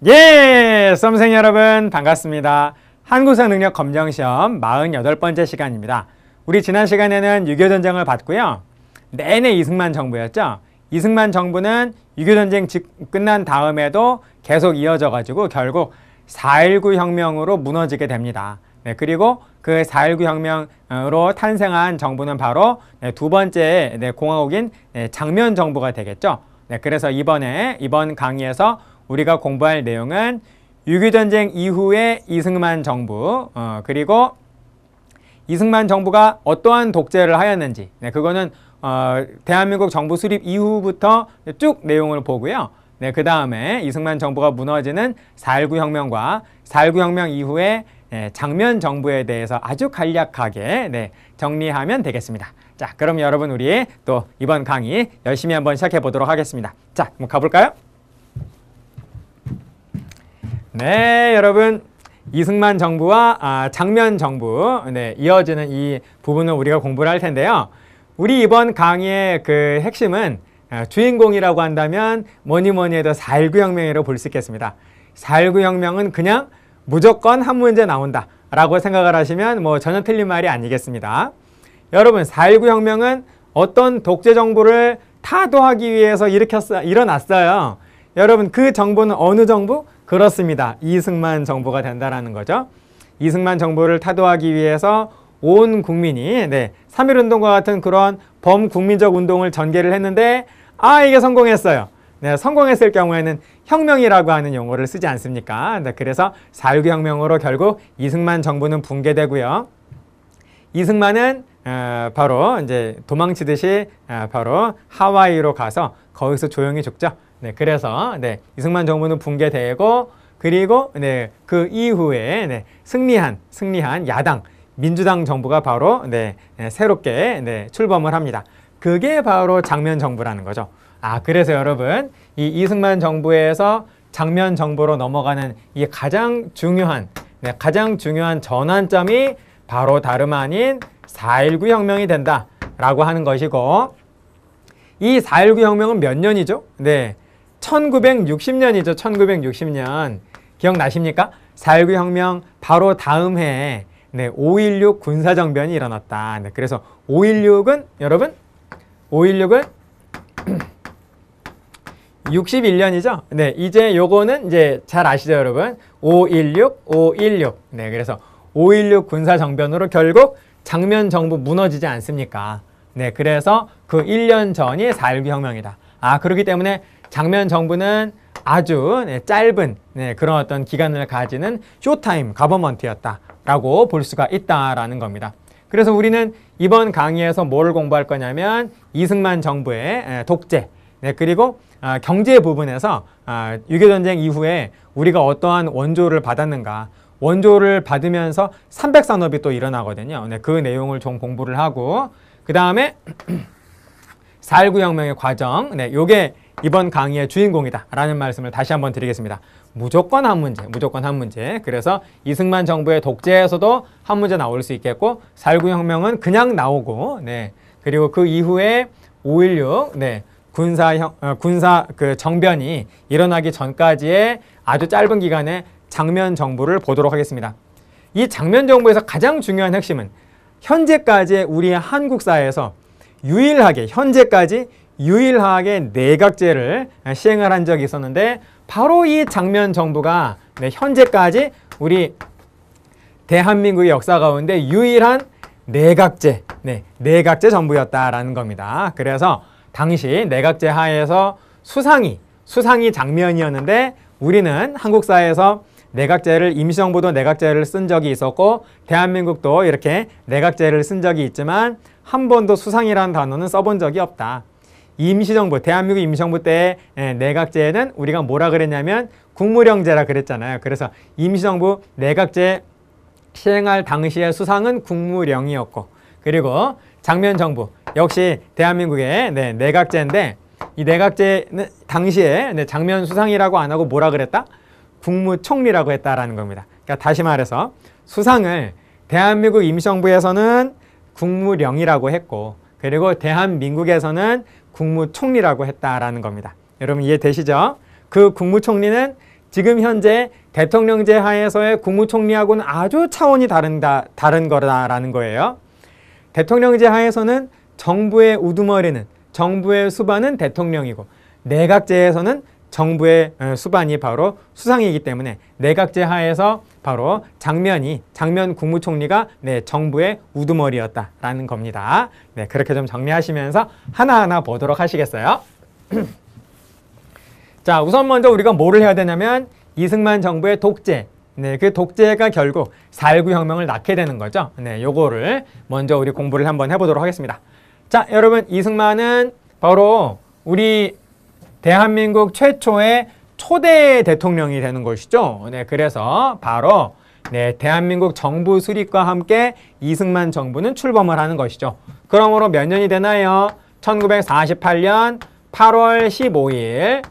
예! 수험생 여러분 반갑습니다. 한국사 능력 검정시험 48번째 시간입니다. 우리 지난 시간에는 6.25 전쟁을 봤고요. 내내 이승만 정부였죠. 이승만 정부는 6.25 전쟁 끝난 다음에도 계속 이어져 가지고 결국 4.19 혁명으로 무너지게 됩니다. 네, 그리고 그 4.19 혁명으로 탄생한 정부는 바로 두 번째 공화국인 장면 정부가 되겠죠. 네, 그래서 이번 강의에서 우리가 공부할 내용은 6.25 전쟁 이후의 이승만 정부, 그리고 이승만 정부가 어떠한 독재를 하였는지, 네, 그거는 대한민국 정부 수립 이후부터 쭉 내용을 보고요. 네, 그 다음에 이승만 정부가 무너지는 4.19 혁명과 4.19 혁명 이후의 장면 정부에 대해서 아주 간략하게 정리하면 되겠습니다. 자, 그럼 여러분 우리 또 이번 강의 열심히 한번 시작해 보도록 하겠습니다. 자, 한번 가볼까요? 네, 여러분 이승만 정부와 장면 정부 이어지는 이 부분을 우리가 공부를 할 텐데요. 우리 이번 강의의 그 핵심은 주인공이라고 한다면 뭐니 해도 4.19 혁명이라고 볼 수 있겠습니다. 4.19 혁명은 그냥 무조건 한 문제 나온다 라고 생각을 하시면 뭐 전혀 틀린 말이 아니겠습니다. 여러분 4.19 혁명은 어떤 독재 정부를 타도하기 위해서 일어났어요. 여러분 그 정부는 어느 정부? 그렇습니다. 이승만 정부가 된다라는 거죠. 이승만 정부를 타도하기 위해서 온 국민이 3.1운동과 같은 그런 범국민적 운동을 전개를 했는데 이게 성공했어요. 네, 성공했을 경우에는 혁명이라고 하는 용어를 쓰지 않습니까? 네, 그래서 4.19 혁명으로 결국 이승만 정부는 붕괴되고요. 이승만은 바로 이제 도망치듯이 바로 하와이로 가서 거기서 조용히 죽죠. 네, 그래서 이승만 정부는 붕괴되고 그리고 그 이후에 승리한 야당 민주당 정부가 바로 새롭게 출범을 합니다. 그게 바로 장면 정부라는 거죠. 그래서 여러분 이 이승만 정부에서 장면 정부로 넘어가는 이 가장 중요한 전환점이 바로 다름 아닌 4.19 혁명이 된다라고 하는 것이고, 이 4.19 혁명은 몇 년이죠? 1960년이죠. 1960년. 기억나십니까? 4.19 혁명 바로 다음 해에 5.16 군사정변이 일어났다. 그래서 5.16은 여러분 5.16은 61년이죠. 이제 요거는 이제 잘 아시죠, 여러분? 5.16. 그래서 5.16 군사정변으로 결국 장면 정부 무너지지 않습니까? 그래서 그 1년 전이 4.19 혁명이다. 그렇기 때문에 장면 정부는 아주 짧은 그런 어떤 기간을 가지는 쇼타임 가버먼트였다라고 볼 수가 있다라는 겁니다. 그래서 우리는 이번 강의에서 뭘 공부할 거냐면 이승만 정부의 독재, 그리고 경제 부분에서 6.25 전쟁 이후에 우리가 어떠한 원조를 받았는가, 원조를 받으면서 삼백산업이 또 일어나거든요. 그 내용을 좀 공부를 하고, 그 다음에 4.19 혁명의 과정, 요게 이번 강의의 주인공이다 라는 말씀을 다시 한번 드리겠습니다. 무조건 한 문제. 그래서 이승만 정부의 독재에서도 한 문제 나올 수 있겠고, 4.19 혁명은 그냥 나오고, 그리고 그 이후에 5.16 군사 그 정변이 일어나기 전까지의 아주 짧은 기간에 장면 정부를 보도록 하겠습니다. 이 장면 정부에서 가장 중요한 핵심은 현재까지 우리 한국사에서 현재까지 유일하게 내각제를 시행을 한 적이 있었는데, 바로 이 장면 정부가 현재까지 우리 대한민국의 역사 가운데 유일한 내각제 정부였다라는 겁니다. 그래서 당시 내각제 하에서 수상이 장면이었는데, 우리는 한국사에서 임시정부도 내각제를 쓴 적이 있었고 대한민국도 이렇게 내각제를 쓴 적이 있지만 한 번도 수상이라는 단어는 써본 적이 없다. 대한민국 임시정부 때의 내각제는 우리가 뭐라 그랬냐면 국무령제라 그랬잖아요. 그래서 임시정부 내각제 시행할 당시의 수상은 국무령이었고, 그리고 장면정부 역시 대한민국의 내각제인데, 이 내각제 당시에 장면 수상이라고 안 하고 뭐라 그랬다? 국무총리라고 했다라는 겁니다. 그러니까 다시 말해서 수상을 대한민국 임시정부에서는 국무령이라고 했고, 그리고 대한민국에서는 국무총리라고 했다라는 겁니다. 여러분 이해되시죠? 그 국무총리는 지금 현재 대통령제 하에서의 국무총리하고는 아주 차원이 다른 거라는 거예요. 대통령제 하에서는 정부의 우두머리는, 정부의 수반은 대통령이고, 내각제에서는 정부의 수반이 바로 수상이기 때문에 내각제 하에서 바로 장면 국무총리가 정부의 우두머리였다라는 겁니다. 그렇게 좀 정리하시면서 하나하나 보도록 하시겠어요? 자, 우선 먼저 우리가 뭐를 해야 되냐면 이승만 정부의 독재, 그 독재가 결국 4.19 혁명을 낳게 되는 거죠. 요거를 먼저 우리 공부를 한번 해보도록 하겠습니다. 자, 여러분, 이승만은 바로 우리 대한민국 최초의 초대 대통령이 되는 것이죠. 그래서 바로 대한민국 정부 수립과 함께 이승만 정부는 출범을 하는 것이죠. 그러므로 몇 년이 되나요? 1948년 8월 15일,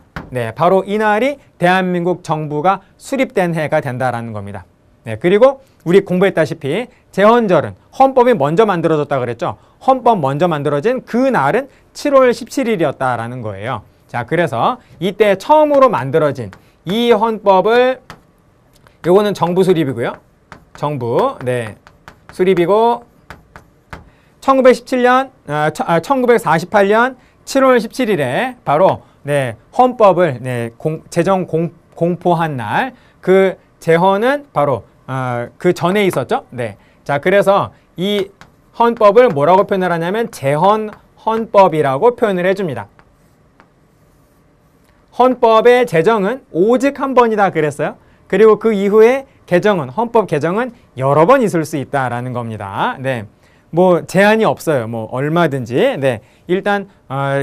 바로 이날이 대한민국 정부가 수립된 해가 된다라는 겁니다. 그리고 우리 공부했다시피 제헌절은 헌법이 먼저 만들어졌다 그랬죠. 헌법 먼저 만들어진 그 날은 7월 17일이었다라는 거예요. 자, 그래서 이때 처음으로 만들어진 이 헌법을, 요거는 정부 수립이고요. 정부, 수립이고 1948년 7월 17일에 바로 헌법을 제정 공포한 날, 그 제헌은 바로 그 전에 있었죠. 자, 그래서 이 헌법을 뭐라고 표현을 하냐면 제헌 헌법이라고 표현을 해줍니다. 헌법의 제정은 오직 한 번이다 그랬어요. 그리고 그 이후에 개정은, 헌법 개정은 여러 번 있을 수 있다라는 겁니다. 뭐 제한이 없어요. 뭐 얼마든지. 일단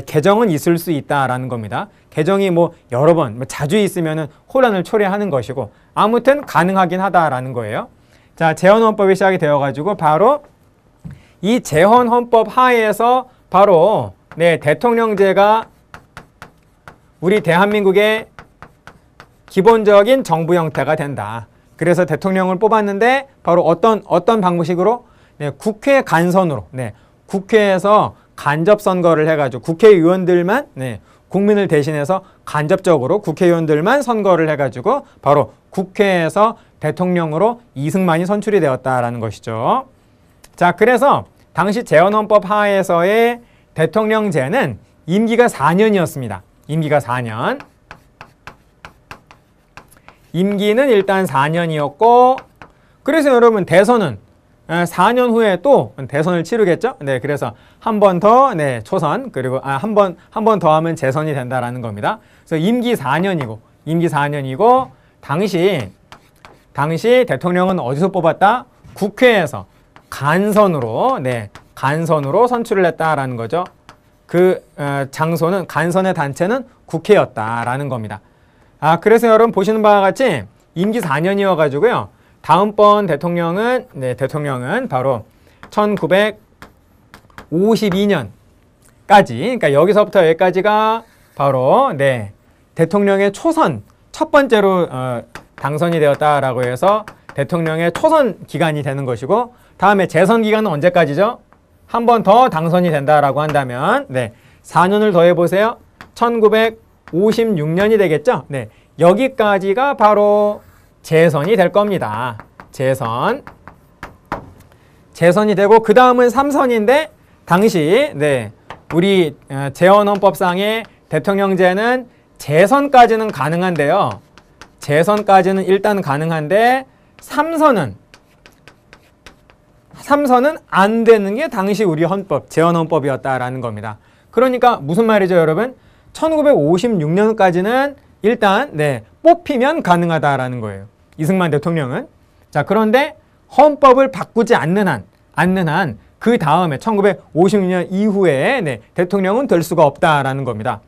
개정은 있을 수 있다라는 겁니다. 개정이 뭐 여러 번, 뭐 자주 있으면은 혼란을 초래하는 것이고, 아무튼 가능하긴 하다라는 거예요. 자, 제헌헌법이 시작이 되어가지고 바로 이 제헌헌법 하에서 바로 대통령제가 우리 대한민국의 기본적인 정부 형태가 된다. 그래서 대통령을 뽑았는데 바로 어떤 방식으로? 국회 간선으로, 국회에서 간접 선거를 해가지고 국회의원들만, 국민을 대신해서 간접적으로 국회의원들만 선거를 해가지고 바로 국회에서 대통령으로 이승만이 선출이 되었다라는 것이죠. 자, 그래서 당시 제헌헌법 하에서의 대통령제는 임기가 4년이었습니다. 임기가 4년. 임기는 일단 4년이었고, 그래서 여러분 대선은 4년 후에 또 대선을 치르겠죠? 그래서 한 번 더, 초선, 그리고 한 번 더 하면 재선이 된다라는 겁니다. 그래서 임기 4년이고, 당시 대통령은 어디서 뽑았다? 국회에서 간선으로 선출을 했다라는 거죠. 그 장소는, 간선의 단체는 국회였다라는 겁니다. 그래서 여러분 보시는 바와 같이 임기 4년이어가지고요. 다음번 대통령은 바로 1952년까지, 그러니까 여기서부터 여기까지가 바로 대통령의 초선, 첫 번째로 당선이 되었다라고 해서 대통령의 초선 기간이 되는 것이고, 다음에 재선 기간은 언제까지죠? 한 번 더 당선이 된다라고 한다면 4년을 더해 보세요. 1956년이 되겠죠? 여기까지가 바로 재선이 될 겁니다. 재선이 되고, 그 다음은 3선인데, 당시 우리 제헌헌법상의 대통령제는 재선까지는 가능한데요. 재선까지는 일단 가능한데 3선은 안 되는 게 당시 우리 헌법, 제헌헌법이었다라는 겁니다. 그러니까 무슨 말이죠, 여러분? 1956년까지는 일단 뽑히면 가능하다라는 거예요. 이승만 대통령은. 자, 그런데 헌법을 바꾸지 않는 한 그 다음에 1956년 이후에 대통령은 될 수가 없다라는 겁니다.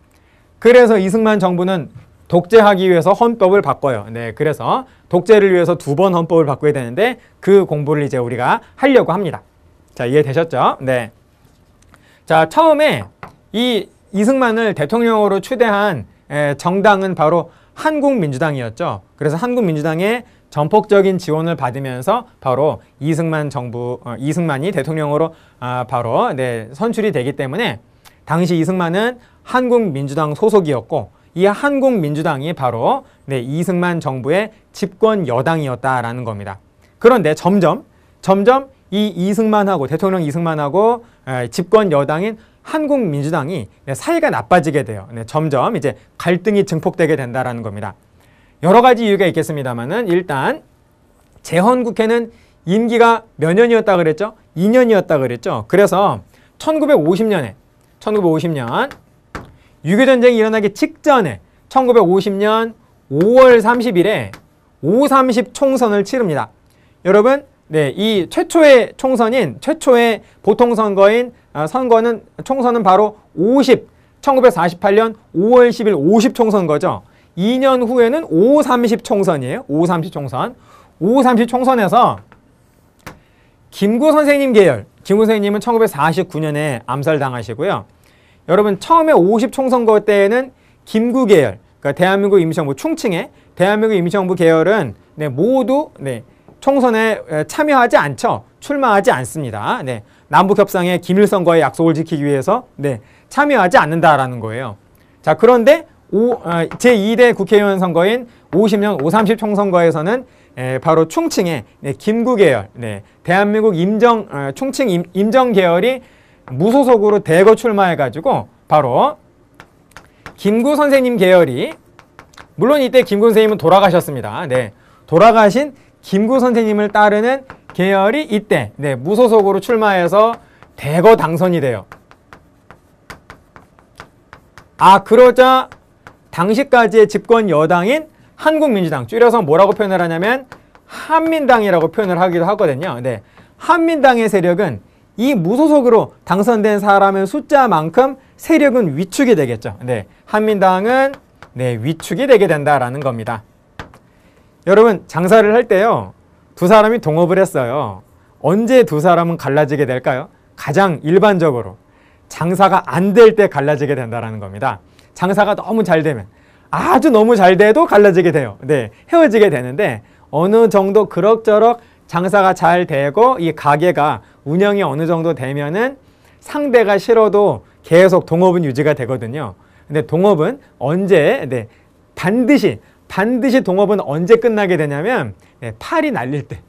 그래서 이승만 정부는 독재하기 위해서 헌법을 바꿔요. 그래서 독재를 위해서 2번 헌법을 바꿔야 되는데 그 공부를 이제 우리가 하려고 합니다. 자, 이해되셨죠? 자, 처음에 이 이승만을 대통령으로 추대한 정당은 바로 한국민주당이었죠. 그래서 한국민주당의 전폭적인 지원을 받으면서 바로 이승만이 대통령으로 바로 선출이 되기 때문에 당시 이승만은 한국민주당 소속이었고, 이 한국민주당이 바로 이승만 정부의 집권 여당이었다라는 겁니다. 그런데 점점 이 이승만하고 대통령 이승만하고 집권 여당인 한국민주당이 사이가 나빠지게 돼요. 점점 이제 갈등이 증폭되게 된다라는 겁니다. 여러 가지 이유가 있겠습니다만은 일단 재헌국회는 임기가 몇 년이었다 그랬죠? 2년이었다 그랬죠? 그래서 1950년 6.25전쟁이 일어나기 직전에 1950년 5월 30일에 5.30 총선을 치릅니다. 여러분, 이 최초의 보통선거인 총선은 바로 1948년 5월 10일 50 총선거죠. 2년 후에는 5.30 총선이에요. 5.30 총선. 5.30 총선에서 김구 선생님 계열, 김구 선생님은 1949년에 암살당하시고요. 여러분, 처음에 50 총선거 때에는 김구 계열, 그러니까 대한민국 임시정부 충칭의 대한민국 임시정부 계열은 모두 총선에 참여하지 않죠. 출마하지 않습니다. 남북협상의 기밀선거의 약속을 지키기 위해서 참여하지 않는다라는 거예요. 자, 그런데 제2대 국회의원 선거인 50년 5.30 총선거에서는 바로 충칭의 김구 계열, 대한민국 충칭 임정 계열이 무소속으로 대거 출마해가지고 바로 김구 선생님 계열이, 물론 이때 김구 선생님은 돌아가셨습니다. 돌아가신 김구 선생님을 따르는 계열이 이때 무소속으로 출마해서 대거 당선이 돼요. 그러자 당시까지의 집권 여당인 한국민주당, 줄여서 뭐라고 표현을 하냐면 한민당이라고 표현을 하기도 하거든요. 한민당의 세력은 이 무소속으로 당선된 사람의 숫자만큼 세력은 위축이 되겠죠. 한민당은 위축이 되게 된다라는 겁니다. 여러분, 장사를 할 때요, 두 사람이 동업을 했어요. 언제 두 사람은 갈라지게 될까요? 가장 일반적으로 장사가 안 될 때 갈라지게 된다라는 겁니다. 장사가 너무 잘 되면, 아주 너무 잘 돼도 갈라지게 돼요. 헤어지게 되는데 어느 정도 그럭저럭 장사가 잘 되고 이 가게가 운영이 어느 정도 되면은 상대가 싫어도 계속 동업은 유지가 되거든요. 근데 동업은 언제, 반드시 동업은 언제 끝나게 되냐면 팔이 날릴 때,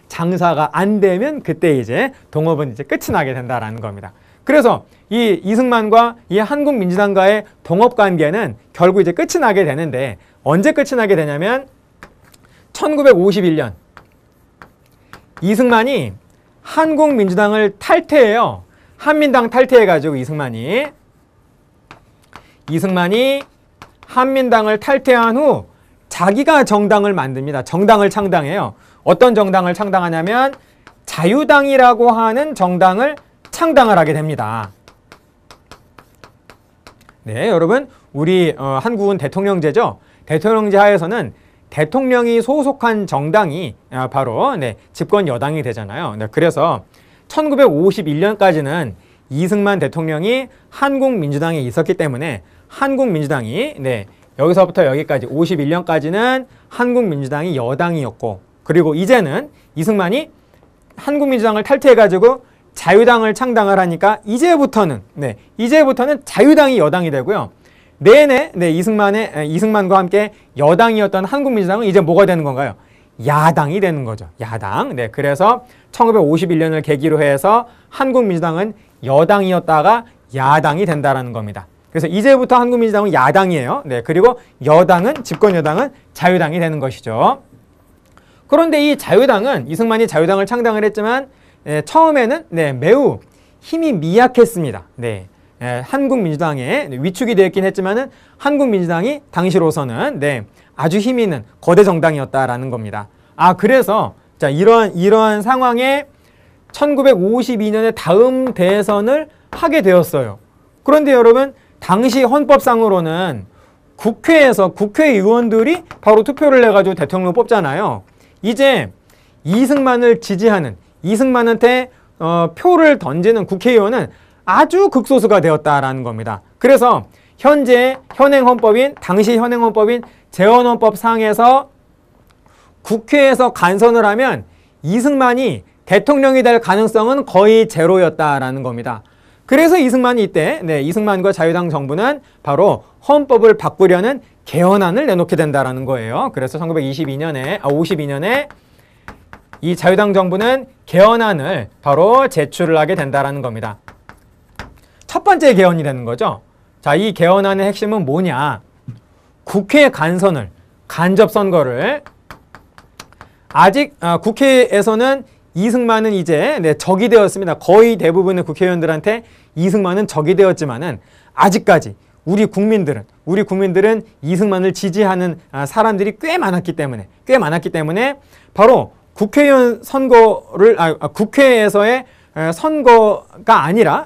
장사가 안 되면 그때 이제 동업은 이제 끝이 나게 된다라는 겁니다. 그래서 이 이승만과 이 한국민주당과의 동업 관계는 결국 이제 끝이 나게 되는데, 언제 끝이 나게 되냐면 1951년 이승만이 한국민주당을 탈퇴해요. 한민당 탈퇴해가지고 이승만이 한민당을 탈퇴한 후 자기가 정당을 만듭니다. 정당을 창당해요. 어떤 정당을 창당하냐면 자유당이라고 하는 정당을 창당을 하게 됩니다. 여러분, 우리 한국은 대통령제죠. 대통령제 하에서는 대통령이 소속한 정당이 바로 집권 여당이 되잖아요. 그래서 1951년까지는 이승만 대통령이 한국민주당에 있었기 때문에 한국민주당이 여기서부터 여기까지 51년까지는 한국민주당이 여당이었고, 그리고 이제는 이승만이 한국민주당을 탈퇴해가지고 자유당을 창당을 하니까 이제부터는 자유당이 여당이 되고요. 내내 이승만과 함께 여당이었던 한국민주당은 이제 뭐가 되는 건가요? 야당이 되는 거죠. 야당. 그래서 1951년을 계기로 해서 한국민주당은 여당이었다가 야당이 된다라는 겁니다. 그래서 이제부터 한국민주당은 야당이에요. 그리고 집권 여당은 자유당이 되는 것이죠. 그런데 이 자유당은, 이승만이 자유당을 창당을 했지만 처음에는 매우 힘이 미약했습니다. 한국민주당에 위축이 되었긴 했지만은 한국민주당이 당시로서는 아주 힘이 있는 거대 정당이었다라는 겁니다. 그래서 이러한 상황에 1952년에 다음 대선을 하게 되었어요. 그런데 여러분, 당시 헌법상으로는 국회에서 국회의원들이 바로 투표를 해가지고 대통령을 뽑잖아요. 이제 이승만을 지지하는, 이승만한테 표를 던지는 국회의원은 아주 극소수가 되었다라는 겁니다. 그래서 당시 현행 헌법인 재헌헌법상에서 국회에서 간선을 하면 이승만이 대통령이 될 가능성은 거의 제로였다라는 겁니다. 그래서 이승만이 이때 이승만과 자유당 정부는 바로 헌법을 바꾸려는 개헌안을 내놓게 된다라는 거예요. 그래서 1952년에 이 자유당 정부는 개헌안을 바로 제출을 하게 된다라는 겁니다. 첫 번째 개헌이 되는 거죠. 자, 이 개헌안의 핵심은 뭐냐? 국회 간선을, 간접 선거를 아직 국회에서는 이승만은 이제 적이 되었습니다. 거의 대부분의 국회의원들한테 이승만은 적이 되었지만은 아직까지 우리 국민들은 이승만을 지지하는 사람들이 꽤 많았기 때문에 바로 국회의원 선거를 국회에서의 선거가 아니라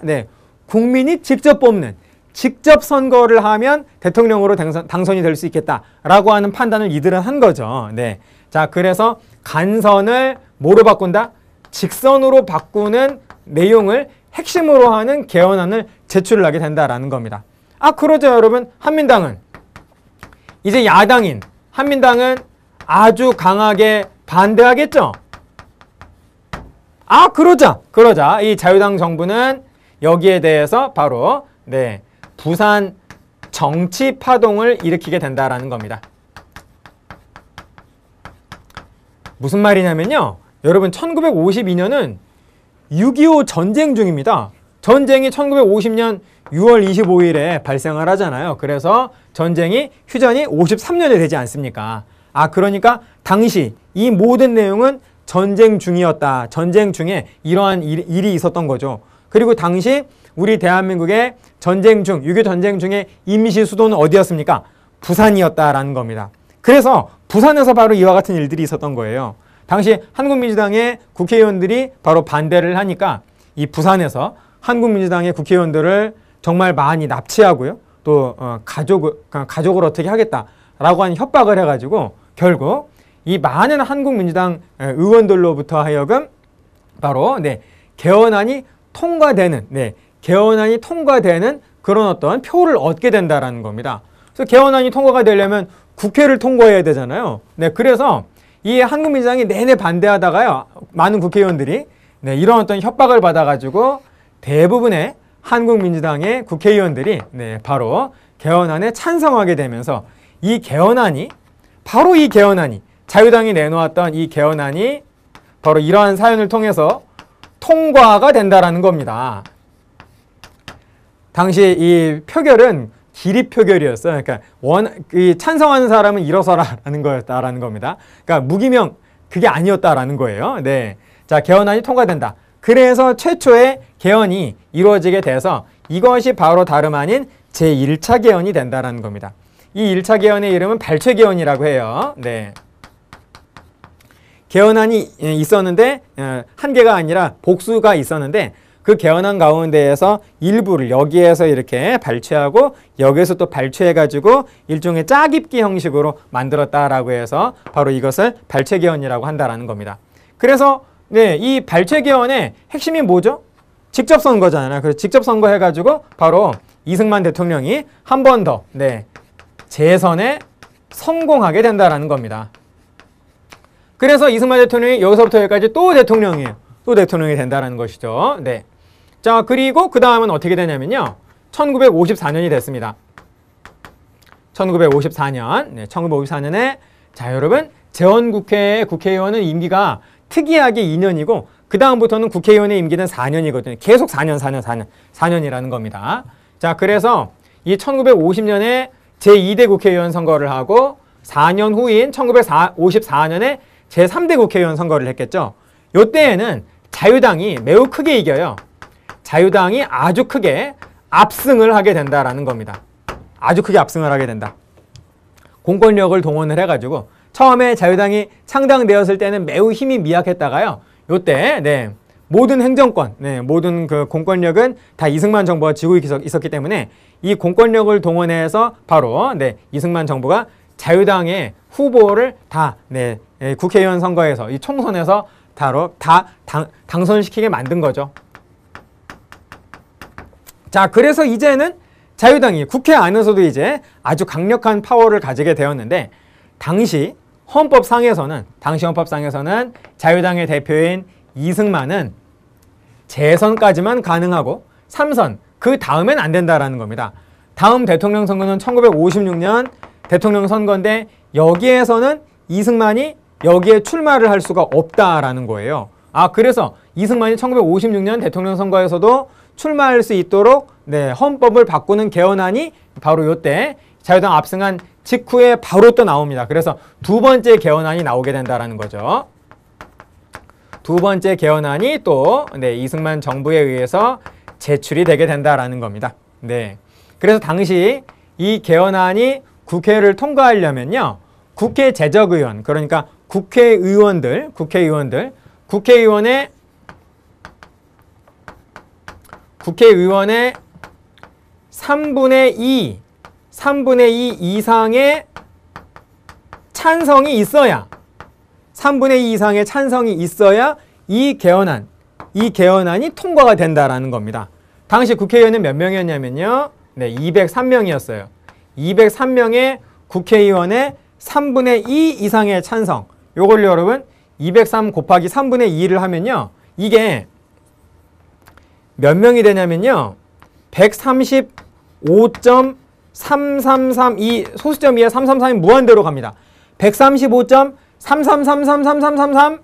국민이 직접 뽑는 직접 선거를 하면 대통령으로 당선이 될 수 있겠다라고 하는 판단을 이들은 한 거죠. 자, 그래서 간선을 뭐로 바꾼다? 직선으로 바꾸는 내용을 핵심으로 하는 개헌안을 제출을 하게 된다라는 겁니다. 그러죠, 여러분. 한민당은 이제 야당인 한민당은 아주 강하게 반대하겠죠. 그러자 이 자유당 정부는 여기에 대해서 바로 부산 정치 파동을 일으키게 된다라는 겁니다. 무슨 말이냐면요, 여러분 1952년은 6.25 전쟁 중입니다. 전쟁이 1950년 6월 25일에 발생을 하잖아요. 그래서 전쟁이 휴전이 53년이 되지 않습니까? 그러니까 당시 이 모든 내용은 전쟁 중이었다. 전쟁 중에 이러한 일이 있었던 거죠. 그리고 당시 우리 대한민국의 전쟁 중, 6.25 전쟁 중에 임시 수도는 어디였습니까? 부산이었다라는 겁니다. 그래서 부산에서 바로 이와 같은 일들이 있었던 거예요. 당시 한국민주당의 국회의원들이 바로 반대를 하니까 이 부산에서 한국민주당의 국회의원들을 정말 많이 납치하고요. 또 가족을 어떻게 하겠다라고 하는 협박을 해가지고 결국 이 많은 한국민주당 의원들로부터 하여금 바로 개헌안이 통과되는 그런 어떤 표를 얻게 된다라는 겁니다. 그래서 개헌안이 통과가 되려면 국회를 통과해야 되잖아요. 그래서 이 한국민주당이 내내 반대하다가요, 많은 국회의원들이 이런 어떤 협박을 받아가지고 대부분의 한국민주당의 국회의원들이 바로 개헌안에 찬성하게 되면서 이 개헌안이 자유당이 내놓았던 이 개헌안이 바로 이러한 사연을 통해서 통과가 된다라는 겁니다. 당시 이 표결은 기립 표결이었어요. 그러니까 찬성하는 사람은 일어서라라는 거였다라는 겁니다. 그러니까 무기명 그게 아니었다라는 거예요. 자, 개헌안이 통과된다. 그래서 최초의 개헌이 이루어지게 돼서 이것이 바로 다름 아닌 제1차 개헌이 된다라는 겁니다. 이 1차 개헌의 이름은 발췌 개헌이라고 해요. 개헌안이 있었는데 한 개가 아니라 복수가 있었는데 그 개헌안 가운데에서 일부를 여기에서 이렇게 발췌하고 여기에서 또 발췌해가지고 일종의 짜깁기 형식으로 만들었다라고 해서 바로 이것을 발췌 개헌이라고 한다라는 겁니다. 그래서 이 발췌 개헌의 핵심이 뭐죠? 직접 선거잖아요. 그래서 직접 선거 해가지고 바로 이승만 대통령이 한 번 더 재선에 성공하게 된다라는 겁니다. 그래서 이승만 대통령이 여기서부터 여기까지 또 대통령이에요. 또 대통령이 된다는 것이죠. 자, 그리고 그 다음은 어떻게 되냐면요, 1954년이 됐습니다. 1954년에 자, 여러분, 재헌국회의 국회의원은 임기가 특이하게 2년이고 그 다음부터는 국회의원의 임기는 4년이거든요. 계속 4년이라는 겁니다. 자, 그래서 이 1950년에 제2대 국회의원 선거를 하고 4년 후인 1954년에 제3대 국회의원 선거를 했겠죠. 이때에는 자유당이 매우 크게 이겨요. 자유당이 아주 크게 압승을 하게 된다라는 겁니다. 아주 크게 압승을 하게 된다. 공권력을 동원을 해가지고 처음에 자유당이 창당되었을 때는 매우 힘이 미약했다가요, 요때 모든 행정권, 모든 그 공권력은 다 이승만 정부가 쥐고 있었기 때문에 이 공권력을 동원해서 바로 이승만 정부가 자유당의 후보를 다 국회의원 선거에서 이 총선에서 다 당선시키게 만든 거죠. 자, 그래서 이제는 자유당이 국회 안에서도 이제 아주 강력한 파워를 가지게 되었는데 당시 헌법상에서는 자유당의 대표인 이승만은 재선까지만 가능하고 삼선 그 다음엔 안 된다라는 겁니다. 다음 대통령 선거는 1956년 대통령 선거인데 여기에서는 이승만이 여기에 출마를 할 수가 없다라는 거예요. 그래서 이승만이 1956년 대통령 선거에서도 출마할 수 있도록 헌법을 바꾸는 개헌안이 바로 이때 자유당 압승한 직후에 바로 또 나옵니다. 그래서 두 번째 개헌안이 나오게 된다라는 거죠. 두 번째 개헌안이 또 이승만 정부에 의해서 제출이 되게 된다라는 겁니다. 그래서 당시 이 개헌안이 국회를 통과하려면요, 국회 제적의원, 그러니까 국회의원의 3분의 2 이상의 찬성이 있어야 3분의 2 이상의 찬성이 있어야 이 개헌안이 통과가 된다라는 겁니다. 당시 국회의원은 몇 명이었냐면요, 203명이었어요. 203명의 국회의원의 3분의 2 이상의 찬성. 요걸로 여러분 203 곱하기 3분의 2를 하면요, 이게 몇 명이 되냐면요, 135.333, 이 소수점 이하 333이 무한대로 갑니다. 135.3333333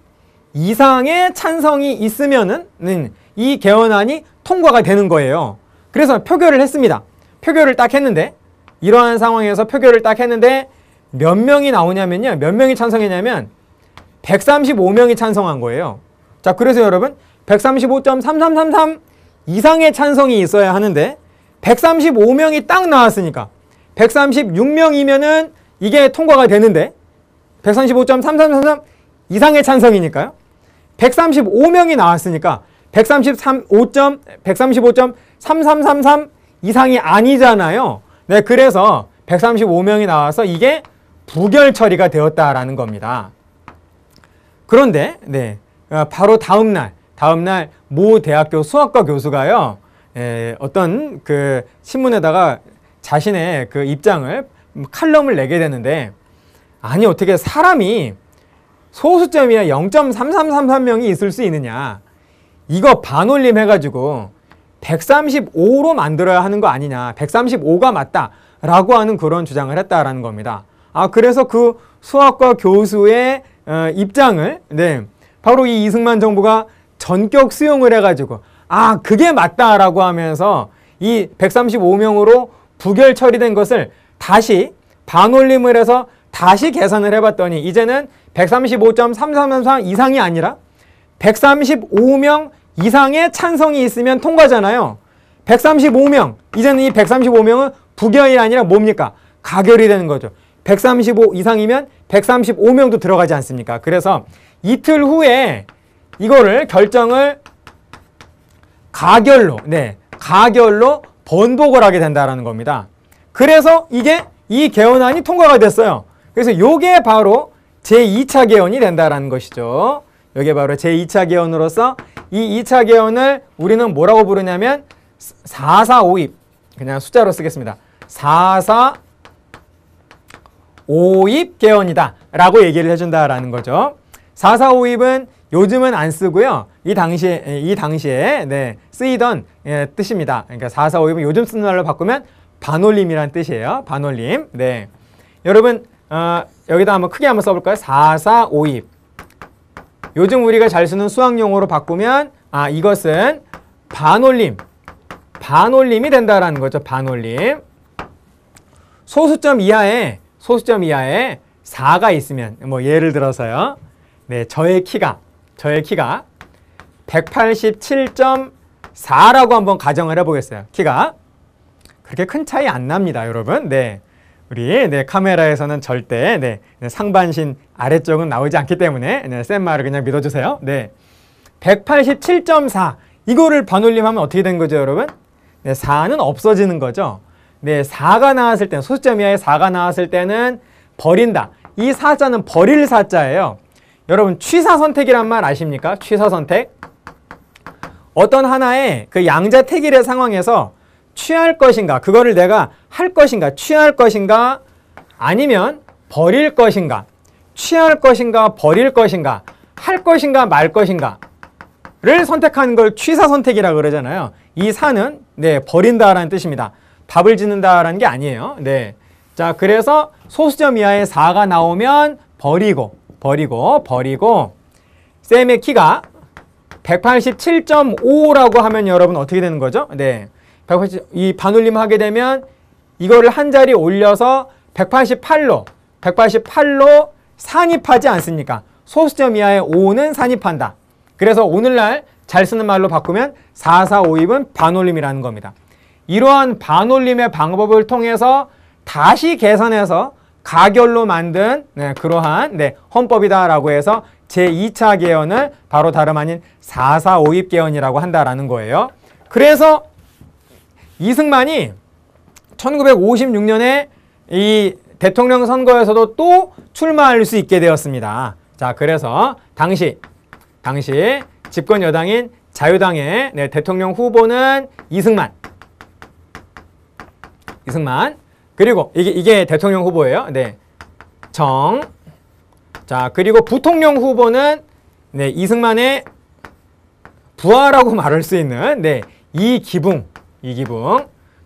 이상의 찬성이 있으면은 이 개헌안이 통과가 되는 거예요. 그래서 표결을 했습니다. 표결을 딱 했는데, 이러한 상황에서 표결을 딱 했는데 몇 명이 나오냐면요, 몇 명이 찬성했냐면 135명이 찬성한 거예요. 자, 그래서 여러분 135.3333 이상의 찬성이 있어야 하는데 135명이 딱 나왔으니까 136명이면은 이게 통과가 되는데 135.3333 이상의 찬성이니까요. 135명이 나왔으니까 135.3333 이상이 아니잖아요. 그래서 135명이 나와서 이게 부결 처리가 되었다라는 겁니다. 그런데 바로 다음날 모 대학교 수학과 교수가요, 어떤 그 신문에다가 자신의 그 입장을, 칼럼을 내게 되는데, 아니 어떻게 사람이 소수점이야 0.3333명이 있을 수 있느냐, 이거 반올림 해가지고 135로 만들어야 하는 거 아니냐, 135가 맞다 라고 하는 그런 주장을 했다라는 겁니다. 그래서 그 수학과 교수의 입장을 바로 이 이승만 정부가 전격 수용을 해가지고 그게 맞다라고 하면서 이 135명으로 부결 처리된 것을 다시 반올림을 해서 다시 계산을 해봤더니 이제는 135.3333 이상이 아니라 135명 이상의 찬성이 있으면 통과잖아요. 135명, 이제는 이 135명은 부결이 아니라 뭡니까? 가결이 되는 거죠. 135 이상이면 135명도 들어가지 않습니까? 그래서 이틀 후에 이거를 결정을 가결로 번복을 하게 된다는 겁니다. 그래서 이 개헌안이 통과가 됐어요. 그래서 이게 바로 제2차 개헌이 된다는 것이죠. 이게 바로 제2차 개헌으로서 이 2차 개헌을 우리는 뭐라고 부르냐면 4.4.5입, 그냥 숫자로 쓰겠습니다. 4.4.5입 개헌이다 라고 얘기를 해준다라는 거죠. 4.4.5입은 요즘은 안 쓰고요, 이 당시에 쓰이던 뜻입니다. 그러니까 4.4.5입은 요즘 쓰는 말로 바꾸면 반올림이란 뜻이에요. 반올림. 여러분 여기다 한번 크게 한번 써볼까요? 4.4.5입. 요즘 우리가 잘 쓰는 수학용어로 바꾸면 이것은 반올림이 된다라는 거죠. 반올림. 소수점 이하에 4가 있으면, 뭐 예를 들어서요, 저의 키가 187.4라고 한번 가정을 해보겠어요. 키가 그렇게 큰 차이 안 납니다, 여러분. 우리 카메라에서는 절대 상반신 아래쪽은 나오지 않기 때문에 쌤 말을 그냥 믿어주세요. 187.4 이거를 반올림하면 어떻게 된 거죠, 여러분? 4는 없어지는 거죠. 4가 나왔을 때는, 소수점 이하에 4가 나왔을 때는 버린다. 이 사자는 버릴 사자예요. 여러분 취사선택이란 말 아십니까? 취사선택. 어떤 하나의 그 양자택일의 상황에서 취할 것인가, 그거를 내가 할 것인가, 취할 것인가, 아니면 버릴 것인가, 취할 것인가, 버릴 것인가, 할 것인가, 말 것인가, 선택한 걸 취사 선택이라고 그러잖아요. 이 사는 네, 버린다라는 뜻입니다. 답을 짓는다라는 게 아니에요. 네. 자, 그래서 소수점 이하의 4가 나오면 버리고 쌤의 키가 187.5라고 하면 여러분 어떻게 되는 거죠? 네. 180, 이 반올림 하게 되면 이거를 한 자리 올려서 188로 산입하지 않습니까? 소수점 이하의 5는 산입한다. 그래서 오늘날 잘 쓰는 말로 바꾸면 4, 4, 5입은 반올림이라는 겁니다. 이러한 반올림의 방법을 통해서 다시 계산해서 가결로 만든 네, 그러한 네, 헌법이다라고 해서 제2차 개헌을 바로 다름 아닌 4, 4, 5입 개헌이라고 한다라는 거예요. 그래서 이승만이 1956년에 이 대통령 선거에서도 또 출마할 수 있게 되었습니다. 자, 그래서 당시 집권 여당인 자유당의 네, 대통령 후보는 이승만. 그리고 이게 대통령 후보예요. 네. 자, 그리고 부통령 후보는 네, 이승만의 부하라고 말할 수 있는 네, 이기붕.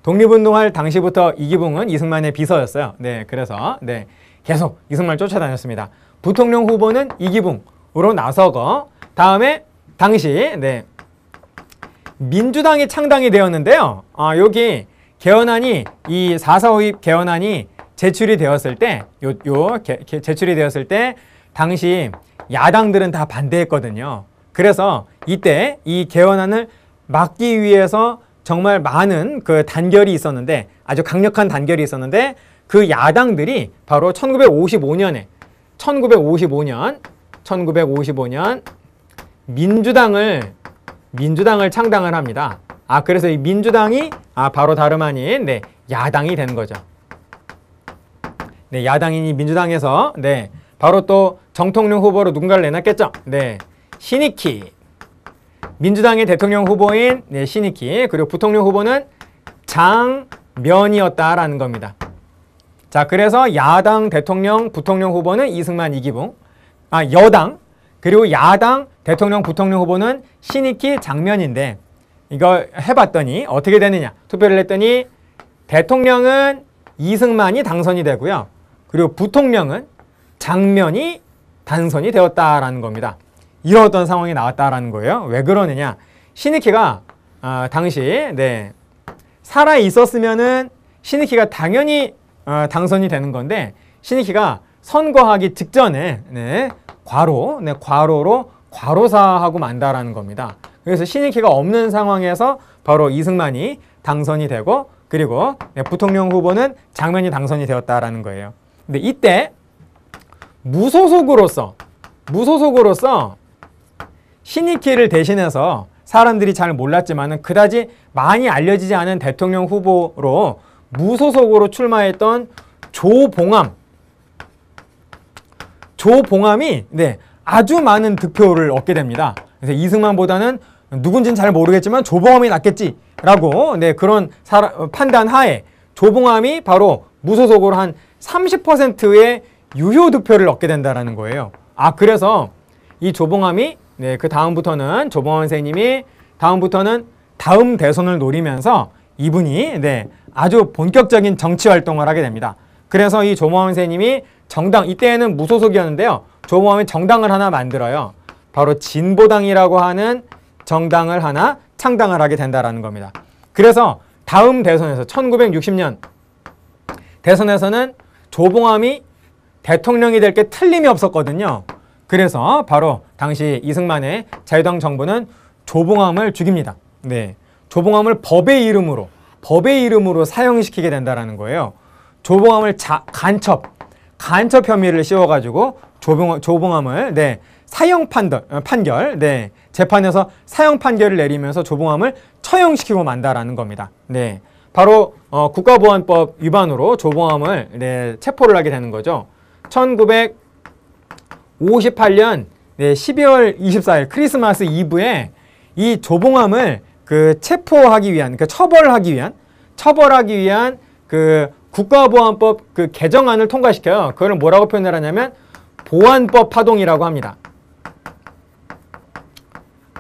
독립운동할 당시부터 이기붕은 이승만의 비서였어요. 네, 그래서 네, 계속 이승만을 쫓아다녔습니다. 부통령 후보는 이기붕으로 나서고 다음에 당시 네, 민주당이 창당이 되었는데요. 여기 개헌안이 이 4.4.5입 개헌안이 제출이 되었을 때 제출이 되었을 때 당시 야당들은 다 반대했거든요. 그래서 이때 이 개헌안을 막기 위해서 정말 많은 그 단결이 있었는데 아주 강력한 단결이 있었는데 그 야당들이 바로 1955년 민주당을 창당을 합니다. 그래서 이 민주당이 바로 다름 아닌 네, 야당이 되는 거죠. 네, 야당인 이 민주당에서 네, 바로 또 정통령 후보로 누군가를 내놨겠죠. 네, 신익희. 민주당의 대통령 후보인 네, 신익희. 그리고 부통령 후보는 장면이었다라는 겁니다. 자, 그래서 야당 대통령 부통령 후보는 이승만 이기붕. 여당 그리고 야당 대통령 부통령 후보는 신익희 장면인데 이거 해봤더니 어떻게 되느냐. 투표를 했더니 대통령은 이승만이 당선이 되고요. 그리고 부통령은 장면이 당선이 되었다라는 겁니다. 이런 어떤 상황이 나왔다라는 거예요. 왜 그러느냐. 신익희가 당시 네, 살아 있었으면은 신익희가 당연히 당선이 되는 건데 신익희가 선거하기 직전에 네, 과로로 과로사하고 만다라는 겁니다. 그래서 신익희가 없는 상황에서 바로 이승만이 당선이 되고 그리고 네, 부통령 후보는 장면이 당선이 되었다라는 거예요. 근데 이때 무소속으로서 신익희를 대신해서 사람들이 잘 몰랐지만은 그다지 많이 알려지지 않은 대통령 후보로 무소속으로 출마했던 조봉암이 네, 아주 많은 득표를 얻게 됩니다. 그래서 이승만보다는 누군지는 잘 모르겠지만 조봉암이 낫겠지라고 네, 그런 판단하에 조봉암이 바로 무소속으로 한 30%의 유효 득표를 얻게 된다라는 거예요. 그래서 이 조봉암이 네, 그 다음부터는 조봉암 선생님이 다음부터는 다음 대선을 노리면서 이분이 네, 아주 본격적인 정치 활동을 하게 됩니다. 그래서 이 조봉암 선생님이 이때는 무소속이었는데요. 조봉암이 정당을 하나 만들어요. 바로 진보당이라고 하는 정당을 하나 창당을 하게 된다라는 겁니다. 그래서 다음 대선에서 1960년 대선에서는 조봉암이 대통령이 될 게 틀림이 없었거든요. 그래서 바로 당시 이승만의 자유당 정부는 조봉암을 죽입니다. 네, 조봉암을 법의 이름으로 사형시키게 된다라는 거예요. 조봉암을 간첩 혐의를 씌워가지고 조봉암을 네, 사형 판결, 네, 재판에서 사형 판결을 내리면서 조봉암을 처형시키고 만다라는 겁니다. 네, 바로 국가보안법 위반으로 조봉암을 네, 체포를 하게 되는 거죠. 1958년 네, 12월 24일 크리스마스 이브에 이 조봉암을 그 체포하기 위한, 그 처벌하기 위한 그 국가보안법 그 개정안을 통과시켜요. 그걸 뭐라고 표현을 하냐면 보안법 파동이라고 합니다.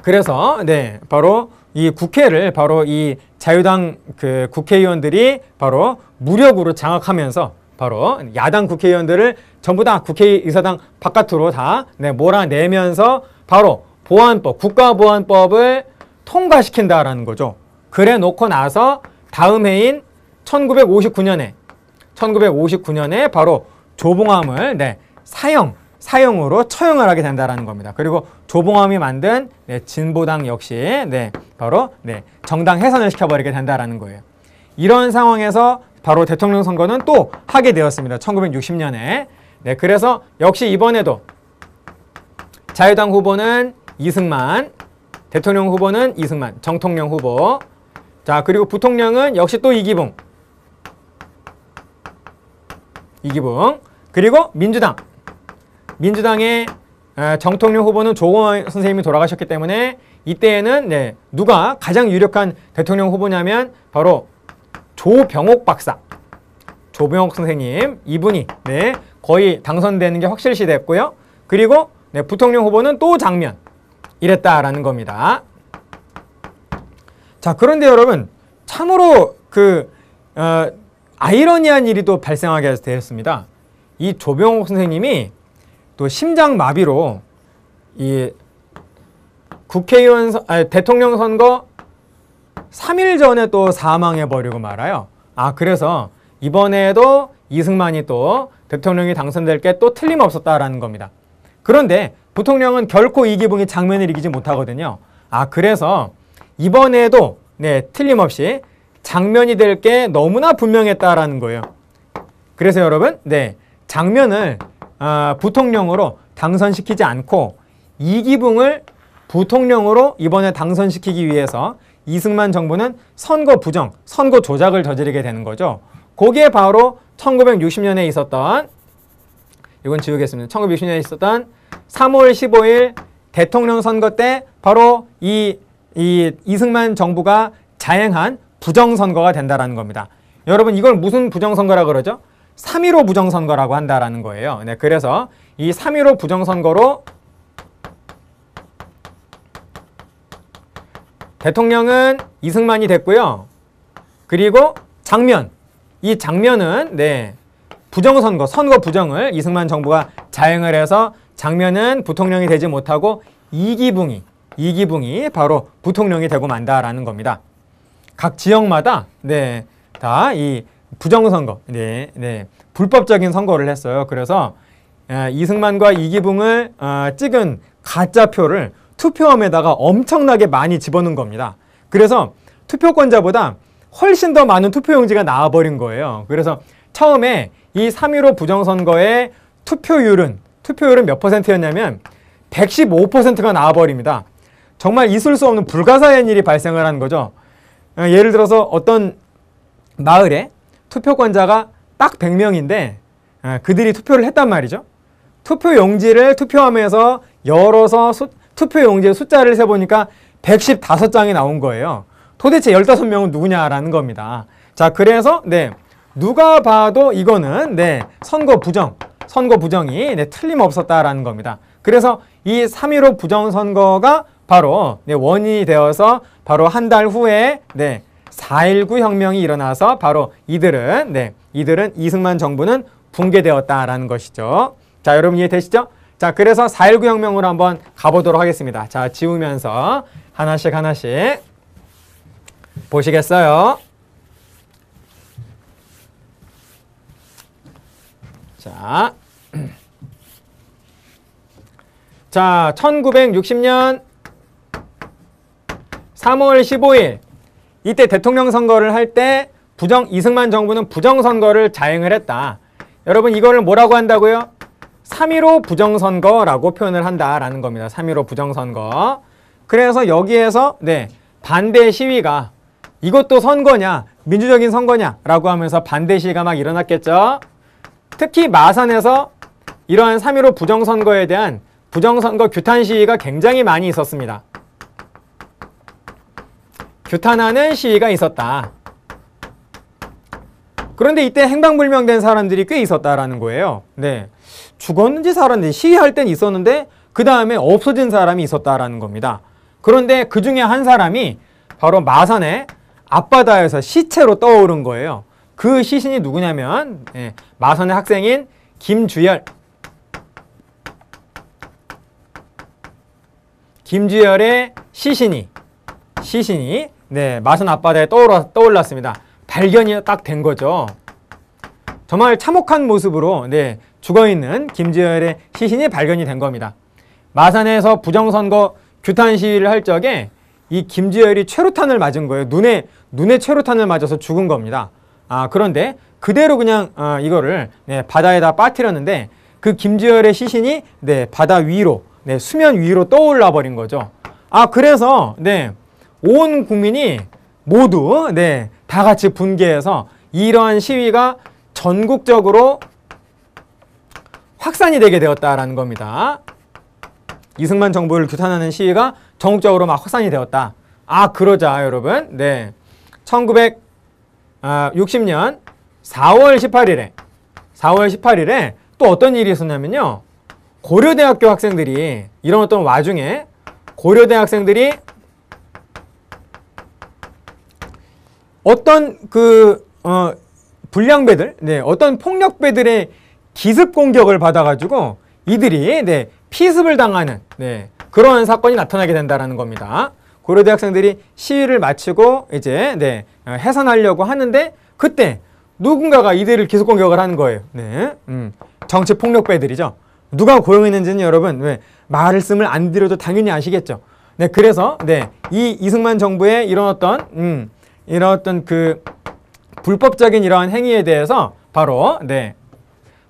그래서 네, 바로 이 국회를 바로 이 자유당 그 국회의원들이 바로 무력으로 장악하면서 바로 야당 국회의원들을 전부 다 국회의사당 바깥으로 다 네, 몰아내면서 바로 보안법, 국가보안법을 통과시킨다라는 거죠. 그래 놓고 나서 다음 해인 1959년에 바로 조봉암을 네, 사형으로 처형을 하게 된다라는 겁니다. 그리고 조봉암이 만든 네, 진보당 역시 네, 바로 네, 정당 해산을 시켜버리게 된다라는 거예요. 이런 상황에서 바로 대통령 선거는 또 하게 되었습니다. 1960년에. 네, 그래서 역시 이번에도 자유당 후보는 이승만, 대통령 후보는 이승만, 정통령 후보. 자, 그리고 부통령은 역시 또 이기붕. 그리고 민주당의 정통령 후보는 조공환 선생님이 돌아가셨기 때문에 이때에는 네, 누가 가장 유력한 대통령 후보냐면 바로 조병옥 박사, 조병옥 선생님, 이분이 네, 거의 당선되는 게 확실시 됐고요. 그리고 네, 부통령 후보는 또 장면 이랬다라는 겁니다. 자, 그런데 여러분 참으로 아이러니한 일이 또 발생하게 되었습니다. 이 조병옥 선생님이 또 심장마비로 이 대통령 선거 3일 전에 또 사망해버리고 말아요. 그래서 이번에도 이승만이 또 대통령이 당선될 게 또 틀림없었다라는 겁니다. 그런데 부통령은 결코 이기붕이 장면을 이기지 못하거든요. 그래서 이번에도 네, 틀림없이 장면이 될 게 너무나 분명했다라는 거예요. 그래서 여러분, 네, 장면을 부통령으로 당선시키지 않고 이기붕을 부통령으로 이번에 당선시키기 위해서 이승만 정부는 선거 부정, 선거 조작을 저지르게 되는 거죠. 그게 바로 1960년에 있었던, 이건 지우겠습니다. 1960년에 있었던 3월 15일 대통령 선거 때 바로 이 이승만 정부가 자행한 부정선거가 된다라는 겁니다. 여러분, 이걸 무슨 부정선거라 그러죠? 3.15 부정선거라고 한다라는 거예요. 네, 그래서 이 3.15 부정선거로 대통령은 이승만이 됐고요. 그리고 이 장면은 네, 부정선거, 선거 부정을 이승만 정부가 자행을 해서 장면은 부통령이 되지 못하고 이기붕이 바로 부통령이 되고 만다라는 겁니다. 각 지역마다 네, 다 이 부정선거, 네, 불법적인 선거를 했어요. 그래서 이승만과 이기붕을 찍은 가짜표를 투표함에다가 엄청나게 많이 집어넣은 겁니다. 그래서 투표권자보다 훨씬 더 많은 투표용지가 나와버린 거예요. 그래서 처음에 이 3.15 부정선거의 투표율은 몇 퍼센트였냐면 115%가 나와버립니다. 정말 있을 수 없는 불가사의한 일이 발생을 하는 거죠. 예를 들어서 어떤 마을에 투표권자가 딱 100명인데 그들이 투표를 했단 말이죠. 투표용지를 투표함에서 열어서 투표용지의 숫자를 세보니까 115장이 나온 거예요. 도대체 15명은 누구냐라는 겁니다. 자, 그래서 네, 누가 봐도 이거는 네, 선거 부정이 네, 틀림없었다라는 겁니다. 그래서 이 3.15 부정선거가 바로 네, 원인이 되어서 바로 한 달 후에 네, 4.19 혁명이 일어나서 바로 이들은 이승만 정부는 붕괴되었다라는 것이죠. 자, 여러분 이해되시죠? 자, 그래서 4.19 혁명으로 한번 가보도록 하겠습니다. 자, 지우면서 하나씩 보시겠어요? 자, 1960년 3월 15일 이때 대통령 선거를 할 때 이승만 정부는 부정선거를 자행을 했다. 여러분 이거를 뭐라고 한다고요? 3.15 부정선거라고 표현을 한다라는 겁니다. 3.15 부정선거. 그래서 여기에서 네, 반대 시위가 이것도 선거냐, 민주적인 선거냐 라고 하면서 반대 시위가 막 일어났겠죠. 특히 마산에서 이러한 3.15 부정선거에 대한 부정선거 규탄 시위가 굉장히 많이 있었습니다. 규탄하는 시위가 있었다. 그런데 이때 행방불명된 사람들이 꽤 있었다라는 거예요. 네, 죽었는지 살았는지 시위할 땐 있었는데 그 다음에 없어진 사람이 있었다라는 겁니다. 그런데 그 중에 한 사람이 바로 마산의 앞바다에서 시체로 떠오른 거예요. 그 시신이 누구냐면 마산의 학생인 김주열. 김주열의 시신이 마산 앞바다에 떠올랐습니다. 발견이 딱 된 거죠. 정말 참혹한 모습으로 죽어있는 김주열의 시신이 발견이 된 겁니다. 마산에서 부정선거 규탄 시위를 할 적에 이 김주열이 최루탄을 맞은 거예요. 눈에 최루탄을 맞아서 죽은 겁니다. 그런데 그대로 그냥 이거를 바다에다 빠뜨렸는데 그 김주열의 시신이 바다 위로, 수면 위로 떠올라 버린 거죠. 그래서 온 국민이 모두 다 같이 분개해서 이러한 시위가 전국적으로 확산이 되게 되었다라는 겁니다. 이승만 정부를 규탄하는 시위가 전국적으로 막 확산이 되었다. 그러자 여러분, 1960년 4월 18일에 또 어떤 일이 있었냐면요. 고려대학교 학생들이 이런 어떤 와중에 고려대 학생들이 어떤 불량배들, 어떤 폭력배들의 기습 공격을 받아가지고 이들이 피습을 당하는 그런 사건이 나타나게 된다라는 겁니다. 고려대 학생들이 시위를 마치고 이제 해산하려고 하는데 그때 누군가가 이들을 기습 공격을 하는 거예요. 정치 폭력배들이죠. 누가 고용했는지는 여러분 말씀을 안 드려도 당연히 아시겠죠. 그래서 이 이승만 정부의 이런 어떤 그 불법적인 이러한 행위에 대해서 바로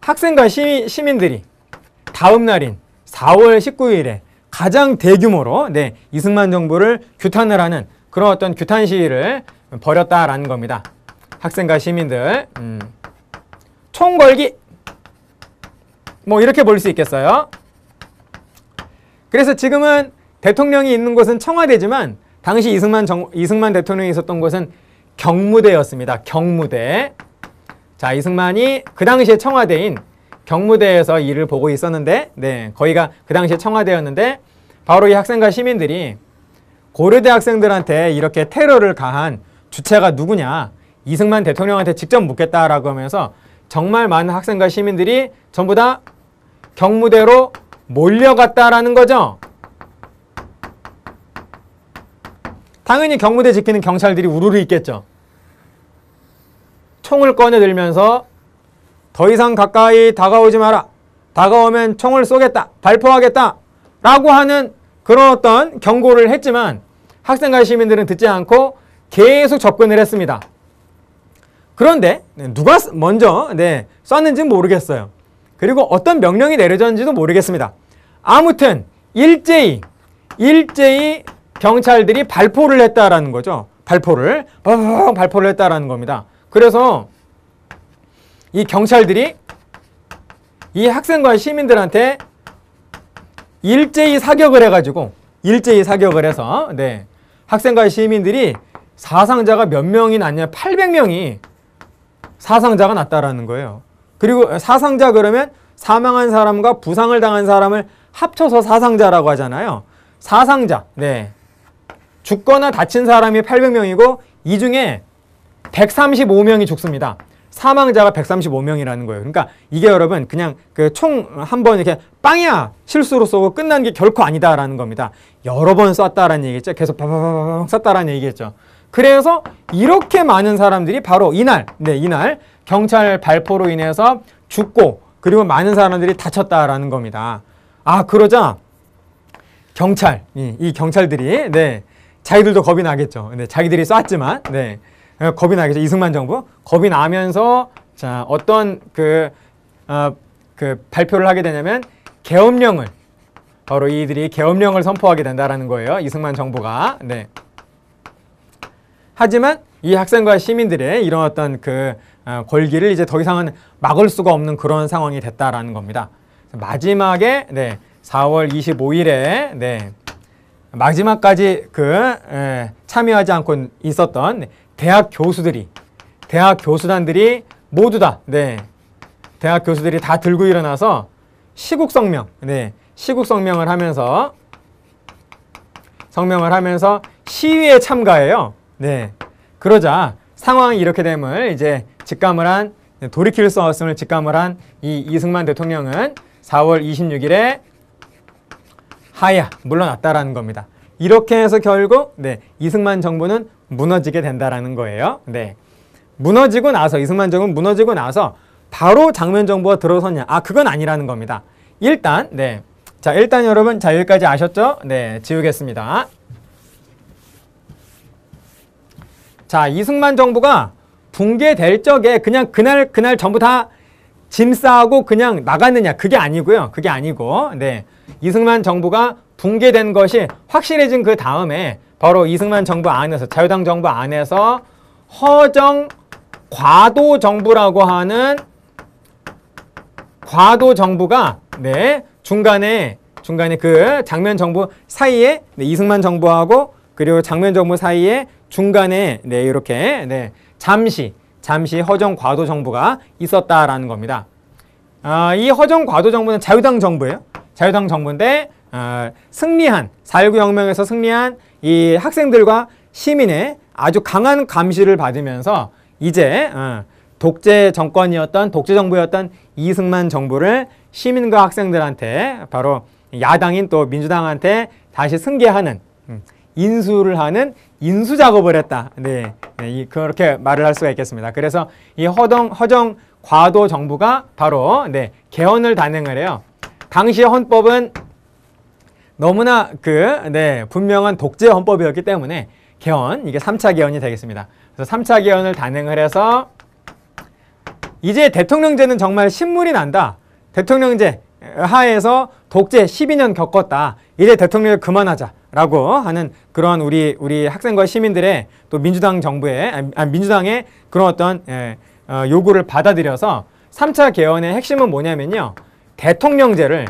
학생과 시민들이 다음 날인 4월 19일에 가장 대규모로 이승만 정부를 규탄을 하는 그런 어떤 규탄 시위를 벌였다라는 겁니다. 학생과 시민들 총 걸기 뭐 이렇게 볼 수 있겠어요. 그래서 지금은 대통령이 있는 곳은 청와대지만 당시 이승만 대통령이 있었던 곳은 경무대였습니다. 경무대. 자, 이승만이 그 당시에 청와대인 경무대에서 일을 보고 있었는데 거기가 그 당시에 청와대였는데 바로 이 학생과 시민들이 고려대 학생들한테 이렇게 테러를 가한 주체가 누구냐, 이승만 대통령한테 직접 묻겠다라고 하면서 정말 많은 학생과 시민들이 전부 다 경무대로 몰려갔다라는 거죠. 당연히 경무대 지키는 경찰들이 우르르 있겠죠. 총을 꺼내들면서 더 이상 가까이 다가오지 마라. 다가오면 총을 쏘겠다. 발포하겠다. 라고 하는 그런 어떤 경고를 했지만 학생과 시민들은 듣지 않고 계속 접근을 했습니다. 그런데 누가 먼저 쐈는지는 모르겠어요. 그리고 어떤 명령이 내려졌는지도 모르겠습니다. 아무튼 일제히 경찰들이 발포를 했다라는 거죠. 발포를 했다라는 겁니다. 그래서 이 경찰들이 이 학생과 시민들한테 일제히 사격을 해서 학생과 시민들이 사상자가 몇 명이 났냐? 800명이 사상자가 났다라는 거예요. 그리고 사상자 그러면 사망한 사람과 부상을 당한 사람을 합쳐서 사상자라고 하잖아요. 사상자, 죽거나 다친 사람이 800명이고 이 중에 135명이 죽습니다. 사망자가 135명이라는 거예요. 그러니까 이게 여러분 그냥 그 총 한 번 이렇게 빵이야 실수로 쏘고 끝난 게 결코 아니다라는 겁니다. 여러 번 쐈다라는 얘기겠죠. 계속 바바바바 쐈다라는 얘기겠죠. 그래서 이렇게 많은 사람들이 바로 이날 경찰 발포로 인해서 죽고 그리고 많은 사람들이 다쳤다라는 겁니다. 그러자 이 경찰들이 자기들도 겁이 나겠죠. 자기들이 쐈지만 겁이 나겠죠. 이승만 정부 겁이 나면서 자 어떤 그 발표를 하게 되냐면 계엄령을 바로 이들이 계엄령을 선포하게 된다라는 거예요. 이승만 정부가. 하지만 이 학생과 시민들의 이런 어떤 걸기를 이제 더 이상은 막을 수가 없는 그런 상황이 됐다라는 겁니다. 마지막에 4월 25일에 마지막까지 참여하지 않고 있었던 대학 교수단들이 모두 다 대학 교수들이 다 들고 일어나서 시국성명을 하면서 성명을 하면서 시위에 참가해요. 네. 그러자 상황이 이렇게 되면 이제 직감을 한, 돌이킬 수 없음을 직감을 한 이 이승만 대통령은 4월 26일에 하야 물러났다라는 겁니다. 이렇게 해서 결국 이승만 정부는 무너지게 된다라는 거예요. 네. 무너지고 나서, 이승만 정부는 무너지고 나서 바로 장면 정부가 들어섰냐? 그건 아니라는 겁니다. 일단 자, 일단 여러분, 자, 여기까지 아셨죠? 네, 지우겠습니다. 자, 이승만 정부가 붕괴될 적에 그냥 그날 전부 다 짐 싸고 그냥 나갔느냐? 그게 아니고요. 그게 아니고, 이승만 정부가 붕괴된 것이 확실해진 그 다음에 바로 이승만 정부 안에서, 자유당 정부 안에서 허정 과도 정부라고 하는 과도 정부가 중간에 그 장면 정부 사이에 이승만 정부하고 그리고 장면 정부 사이에 중간에 이렇게 잠시 허정 과도 정부가 있었다라는 겁니다. 이 허정 과도 정부는 자유당 정부예요. 자유당 정부인데 승리한 4.19 혁명에서 승리한 이 학생들과 시민의 아주 강한 감시를 받으면서 이제 독재 정권이었던, 독재 정부였던 이승만 정부를 시민과 학생들한테, 바로 야당인 또 민주당한테 다시 승계하는, 인수를 하는 인수 작업을 했다. 그렇게 말을 할 수가 있겠습니다. 그래서 이 허정 과도 정부가 바로 개헌을 단행을 해요. 당시 헌법은 너무나 분명한 독재 헌법이었기 때문에 개헌, 이게 3차 개헌이 되겠습니다. 그래서 3차 개헌을 단행을 해서 이제 대통령제는 정말 신물이 난다. 대통령제 하에서 독재 12년 겪었다. 이제 대통령을 그만하자라고 하는 그런 우리 학생과 시민들의 또 민주당 정부의 민주당의 그런 어떤 요구를 받아들여서 3차 개헌의 핵심은 뭐냐면요. 대통령제를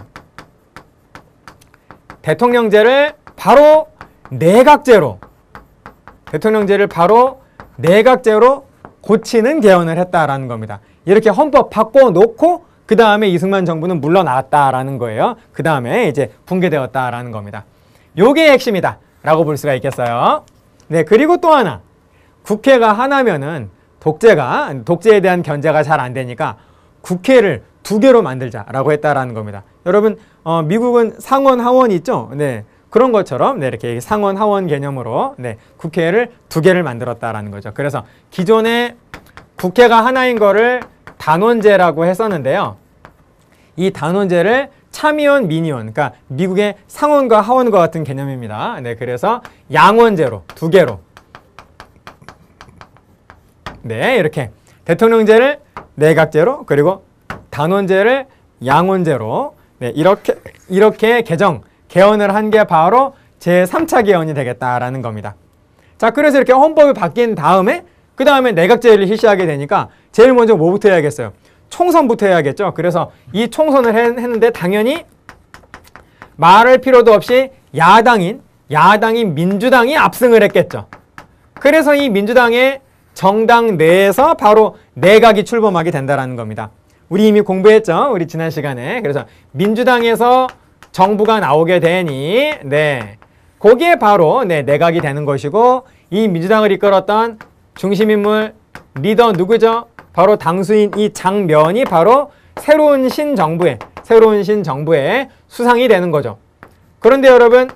바로 내각제로 고치는 개헌을 했다라는 겁니다. 이렇게 헌법 바꿔놓고 그 다음에 이승만 정부는 물러났다라는 거예요. 그 다음에 이제 붕괴되었다라는 겁니다. 요게 핵심이다 라고 볼 수가 있겠어요. 그리고 또 하나, 국회가 하나면은 독재에 대한 견제가 잘 안 되니까 국회를 2개로 만들자라고 했다라는 겁니다. 여러분, 미국은 상원 하원이 있죠? 그런 것처럼 이렇게 상원 하원 개념으로 국회를 2개를 만들었다라는 거죠. 그래서 기존에 국회가 하나인 거를 단원제라고 했었는데요. 이 단원제를 참의원, 민의원, 그러니까 미국의 상원과 하원과 같은 개념입니다. 그래서 양원제로 2개로 이렇게 대통령제를 내각제로, 그리고 단원제를 양원제로 이렇게 개헌을 한 게 바로 제3차 개헌이 되겠다라는 겁니다. 자, 그래서 이렇게 헌법이 바뀐 다음에 그 다음에 내각제를 실시하게 되니까 제일 먼저 뭐부터 해야겠어요? 총선부터 해야겠죠. 그래서 이 총선을 했는데 당연히 말할 필요도 없이 야당인 민주당이 압승을 했겠죠. 그래서 이 민주당의 정당 내에서 바로 내각이 출범하게 된다는 겁니다. 우리 이미 공부했죠. 우리 지난 시간에. 그래서 민주당에서 정부가 나오게 되니 거기에 바로 내각이 되는 것이고, 이 민주당을 이끌었던 중심인물 리더 누구죠? 바로 당수인 이 장면이 바로 새로운 신정부의 수상이 되는 거죠. 그런데 여러분,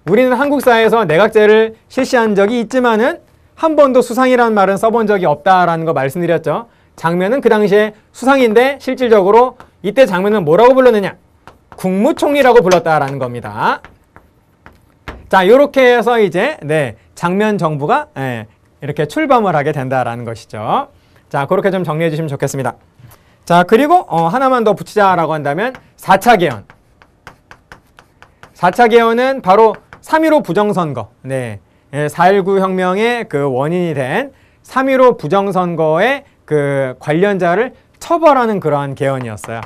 우리는 한국 사회에서 내각제를 실시한 적이 있지만은 한 번도 수상이라는 말은 써본 적이 없다라는 거 말씀드렸죠. 장면은 그 당시에 수상인데 실질적으로 이때 장면은 뭐라고 불렀느냐? 국무총리라고 불렀다라는 겁니다. 자, 이렇게 해서 이제 장면 정부가 이렇게 출범을 하게 된다라는 것이죠. 자, 그렇게 좀 정리해 주시면 좋겠습니다. 자, 그리고 하나만 더 붙이자라고 한다면 4차 개헌. 4차 개헌은 바로 3.15 부정선거. 4.19 혁명의 그 원인이 된 3.15 부정선거의 그 관련자를 처벌하는 그러한 개헌이었어요.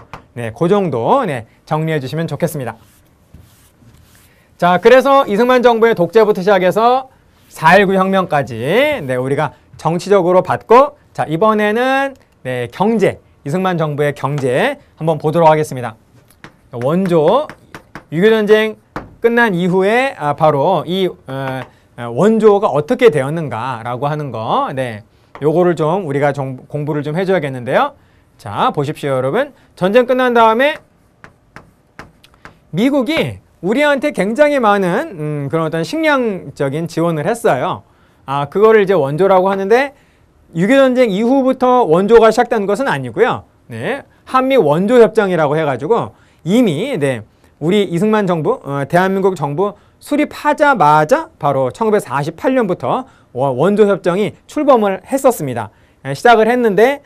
그 정도 정리해 주시면 좋겠습니다. 자, 그래서 이승만 정부의 독재부터 시작해서 4.19 혁명까지 우리가 정치적으로 봤고, 자, 이번에는 경제, 이승만 정부의 경제 한번 보도록 하겠습니다. 원조, 유교전쟁 끝난 이후에 바로 이 원조가 어떻게 되었는가라고 하는 거, 네, 요거를 좀 우리가 공부를 좀 해줘야겠는데요. 자, 보십시오, 여러분. 전쟁 끝난 다음에 미국이 우리한테 굉장히 많은 그런 어떤 식량적인 지원을 했어요. 그거를 이제 원조라고 하는데 6.25 전쟁 이후부터 원조가 시작된 것은 아니고요. 네, 한미 원조 협정이라고 해가지고 이미 네, 우리 이승만 정부, 대한민국 정부 수립하자마자 바로 1948년부터 원조 협정이 출범을 했었습니다. 시작을 했는데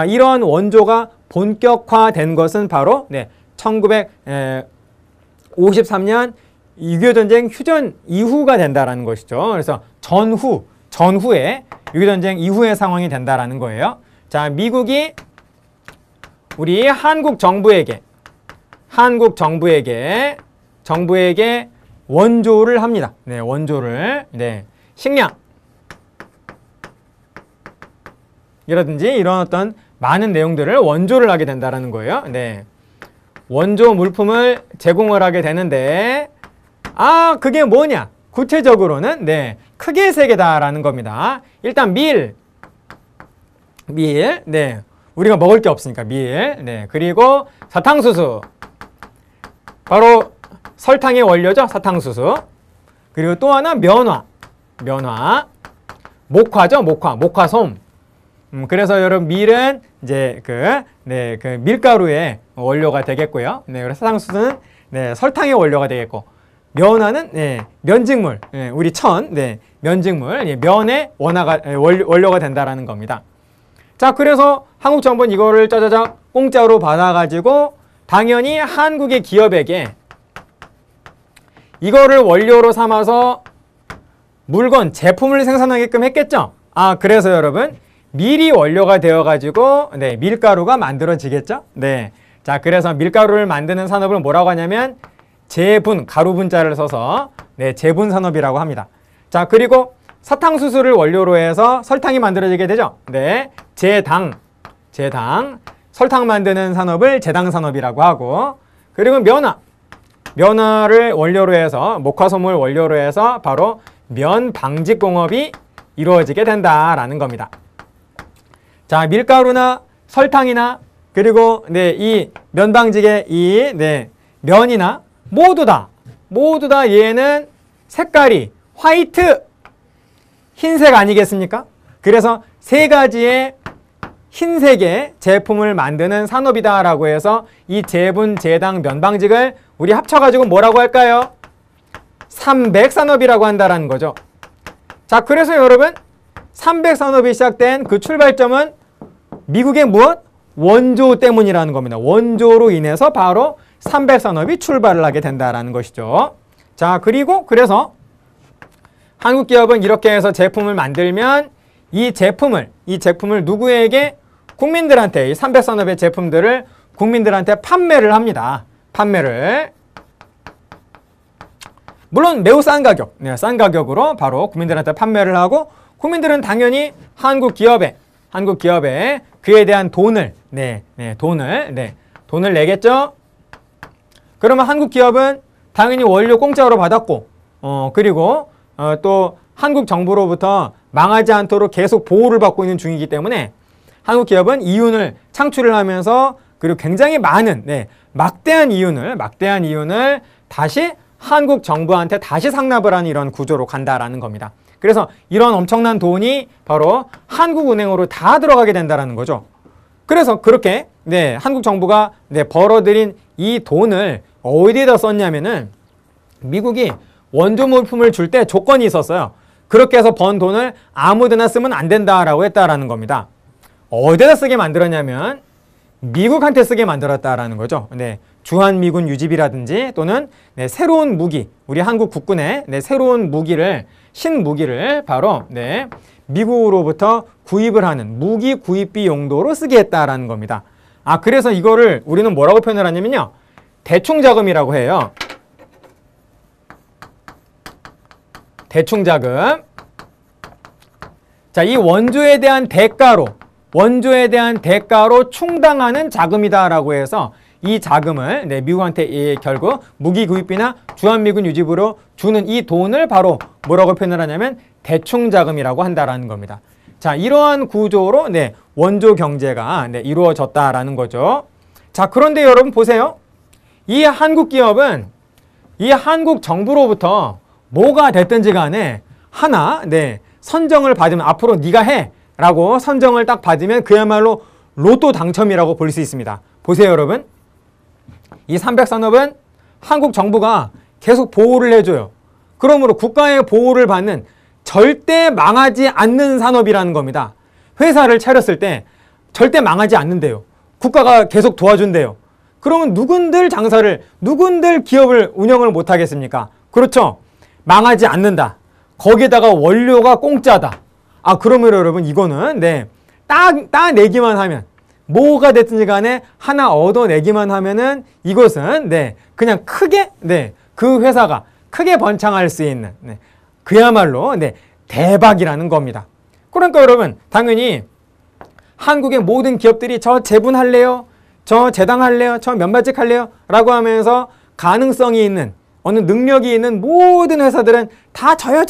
이런 원조가 본격화된 것은 바로 네, 1953년 6.25 전쟁 휴전 이후가 된다라는 것이죠. 그래서 전후에 6.25 전쟁 이후의 상황이 된다라는 거예요. 자, 미국이 우리 한국 정부에게 원조를 합니다. 네, 원조를. 네, 식량 이라든지 이런 어떤 많은 내용들을 원조를 하게 된다라는 거예요. 네. 원조 물품을 제공을 하게 되는데 그게 뭐냐? 구체적으로는 네, 크게 세 개다라는 겁니다. 일단 밀. 네. 우리가 먹을 게 없으니까 밀. 네. 그리고 사탕수수. 바로 설탕의 원료죠. 사탕수수. 그리고 또 하나 면화. 목화죠. 목화솜. 그래서 여러분 밀은 이제 그 밀가루의 원료가 되겠고요. 네, 그래서 사탕수수는 네, 설탕의 원료가 되겠고, 면화는 네, 면직물, 네, 우리 네, 면직물, 네, 면의 원료가 된다라는 겁니다. 자, 그래서 한국 정부는 이거를 짜자자 공짜로 받아가지고 당연히 한국의 기업에게 이거를 원료로 삼아서 물건, 제품을 생산하게끔 했겠죠. 그래서 여러분 밀이 원료가 되어가지고 네, 밀가루가 만들어지겠죠. 네, 자, 그래서 밀가루를 만드는 산업을 뭐라고 하냐면 제분, 가루 분자를 써서 네, 제분 산업이라고 합니다. 자, 그리고 사탕수수를 원료로 해서 설탕이 만들어지게 되죠. 네, 제당, 설탕 만드는 산업을 제당 산업이라고 하고, 그리고 면화를 원료로 해서 목화솜을 원료로 해서 바로 면 방직 공업이 이루어지게 된다라는 겁니다. 자, 밀가루나 설탕이나 그리고 네, 이 면방직의 이 네, 면이나 모두 다 얘는 색깔이 화이트, 흰색 아니겠습니까? 그래서 세 가지의 흰색의 제품을 만드는 산업이다라고 해서 이 제분, 제당, 면방직을 우리 합쳐가지고 뭐라고 할까요? 삼백산업이라고 한다라는 거죠. 자, 그래서 여러분 삼백산업이 시작된 그 출발점은 미국의 무엇? 원조 때문이라는 겁니다. 원조로 인해서 바로 삼백산업이 출발을 하게 된다라는 것이죠. 자, 그래서 한국 기업은 이렇게 해서 제품을 만들면 이 제품을 누구에게? 국민들한테, 이 삼백산업의 제품들을 국민들한테 판매를 합니다. 물론 매우 싼 가격, 네, 싼 가격으로 바로 국민들한테 판매를 하고, 국민들은 당연히 한국 기업에 그에 대한 돈을 내겠죠. 그러면 한국 기업은 당연히 원료 공짜로 받았고, 그리고 또 한국 정부로부터 망하지 않도록 계속 보호를 받고 있는 중이기 때문에 한국 기업은 이윤을 창출을 하면서, 그리고 굉장히 많은 막대한 이윤을 다시 한국 정부한테 다시 상납을 하는 이런 구조로 간다라는 겁니다. 그래서 이런 엄청난 돈이 바로 한국은행으로 다 들어가게 된다라는 거죠. 그래서 그렇게 한국 정부가 벌어들인 이 돈을 어디에다 썼냐면은 미국이 원조 물품을 줄 때 조건이 있었어요. 그렇게 해서 번 돈을 아무데나 쓰면 안 된다라고 했다라는 겁니다. 어디에다 쓰게 만들었냐면 미국한테 쓰게 만들었다라는 거죠. 주한미군 유지비라든지 또는 새로운 무기, 우리 한국 국군의 새로운 신무기를 바로 미국으로부터 구입을 하는 무기 구입비 용도로 쓰게 했다라는 겁니다. 그래서 이거를 우리는 뭐라고 표현을 하냐면요, 대충자금이라고 해요. 대충자금. 자, 이 원조에 대한 대가로 충당하는 자금이다라고 해서 이 자금을 네, 미국한테 결국 무기 구입비나 주한미군 유지비로 주는 이 돈을 바로 뭐라고 표현을 하냐면 대충 자금이라고 한다라는 겁니다. 자, 이러한 구조로 네, 원조 경제가 네, 이루어졌다라는 거죠. 자, 그런데 여러분 보세요. 이 한국 기업은 이 한국 정부로부터 뭐가 됐든지 간에 하나 네, 선정을 받으면 앞으로 네가 해 라고 선정을 딱 받으면 그야말로 로또 당첨이라고 볼 수 있습니다. 보세요 여러분. 이 삼백산업은 한국 정부가 계속 보호를 해줘요. 그러므로 국가의 보호를 받는 절대 망하지 않는 산업이라는 겁니다. 회사를 차렸을 때 절대 망하지 않는데요. 국가가 계속 도와준대요. 그러면 누군들 기업을 운영을 못 하겠습니까? 그렇죠. 망하지 않는다. 거기다가 원료가 공짜다. 아, 그러면 여러분 이거는 네, 따내기만 하면 뭐가 됐든지 간에 하나 얻어내기만 하면은 이것은 네, 그냥 크게 네, 그 회사가 크게 번창할 수 있는 네, 그야말로 네, 대박이라는 겁니다. 그러니까 여러분 당연히 한국의 모든 기업들이 저 재분할래요? 저 재당할래요? 저 면바직 할래요? 라고 하면서 가능성이 있는 어느 능력이 있는 모든 회사들은 다 저요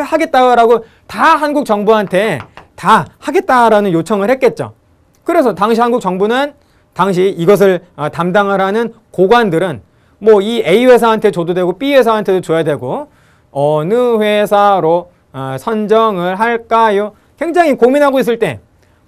하겠다라고 다 한국 정부한테 다 하겠다라는 요청을 했겠죠. 그래서 당시 한국 정부는 당시 이것을 담당을 하는 고관들은 뭐 이 A 회사한테 줘도 되고 B 회사한테도 줘야 되고 어느 회사로 선정을 할까요? 굉장히 고민하고 있을 때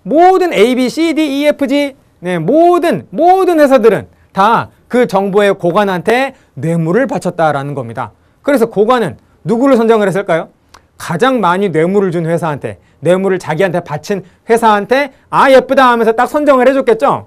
모든 A, B, C, D, E, F, G 네, 모든 회사들은 다 그 정부의 고관한테 뇌물을 바쳤다라는 겁니다. 그래서 고관은 누구를 선정을 했을까요? 가장 많이 뇌물을 준 회사한테, 뇌물을 자기한테 바친 회사한테 아 예쁘다 하면서 딱 선정을 해줬겠죠.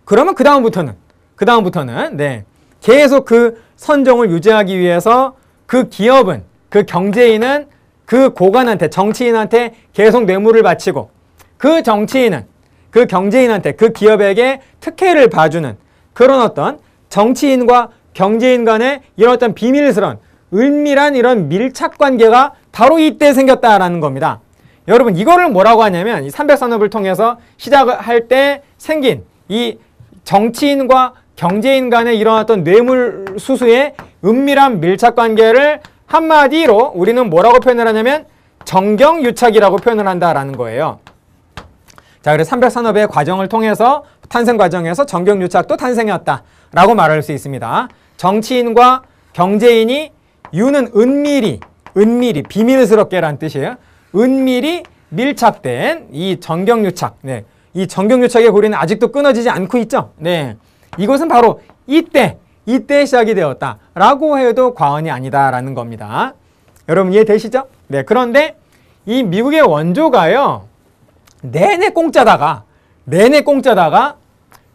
그러면 그 다음부터는 네, 계속 그 선정을 유지하기 위해서 그 기업은, 그 경제인은 그 고관한테, 정치인한테 계속 뇌물을 바치고 그 정치인은 그 경제인한테, 그 기업에게 특혜를 봐주는 그런 어떤 정치인과 경제인 간의 이런 어떤 비밀스러운 은밀한 이런 밀착 관계가 바로 이때 생겼다라는 겁니다. 여러분 이거를 뭐라고 하냐면 이 삼백산업을 통해서 시작을 할 때 생긴 이 정치인과 경제인 간의 이런 어떤 뇌물 수수의 은밀한 밀착 관계를 한마디로 우리는 뭐라고 표현을 하냐면 정경유착이라고 표현을 한다라는 거예요. 자, 그래서 삼백산업의 과정을 통해서 탄생 과정에서 정경유착도 탄생했다라고 말할 수 있습니다. 정치인과 경제인이 유는 은밀히 비밀스럽게란 뜻이에요. 은밀히 밀착된 이 정경유착. 네, 이 정경유착의 고리는 아직도 끊어지지 않고 있죠. 네, 이것은 바로 이때 시작이 되었다라고 해도 과언이 아니다라는 겁니다. 여러분 이해되시죠? 네, 그런데 이 미국의 원조가요. 내내 공짜다가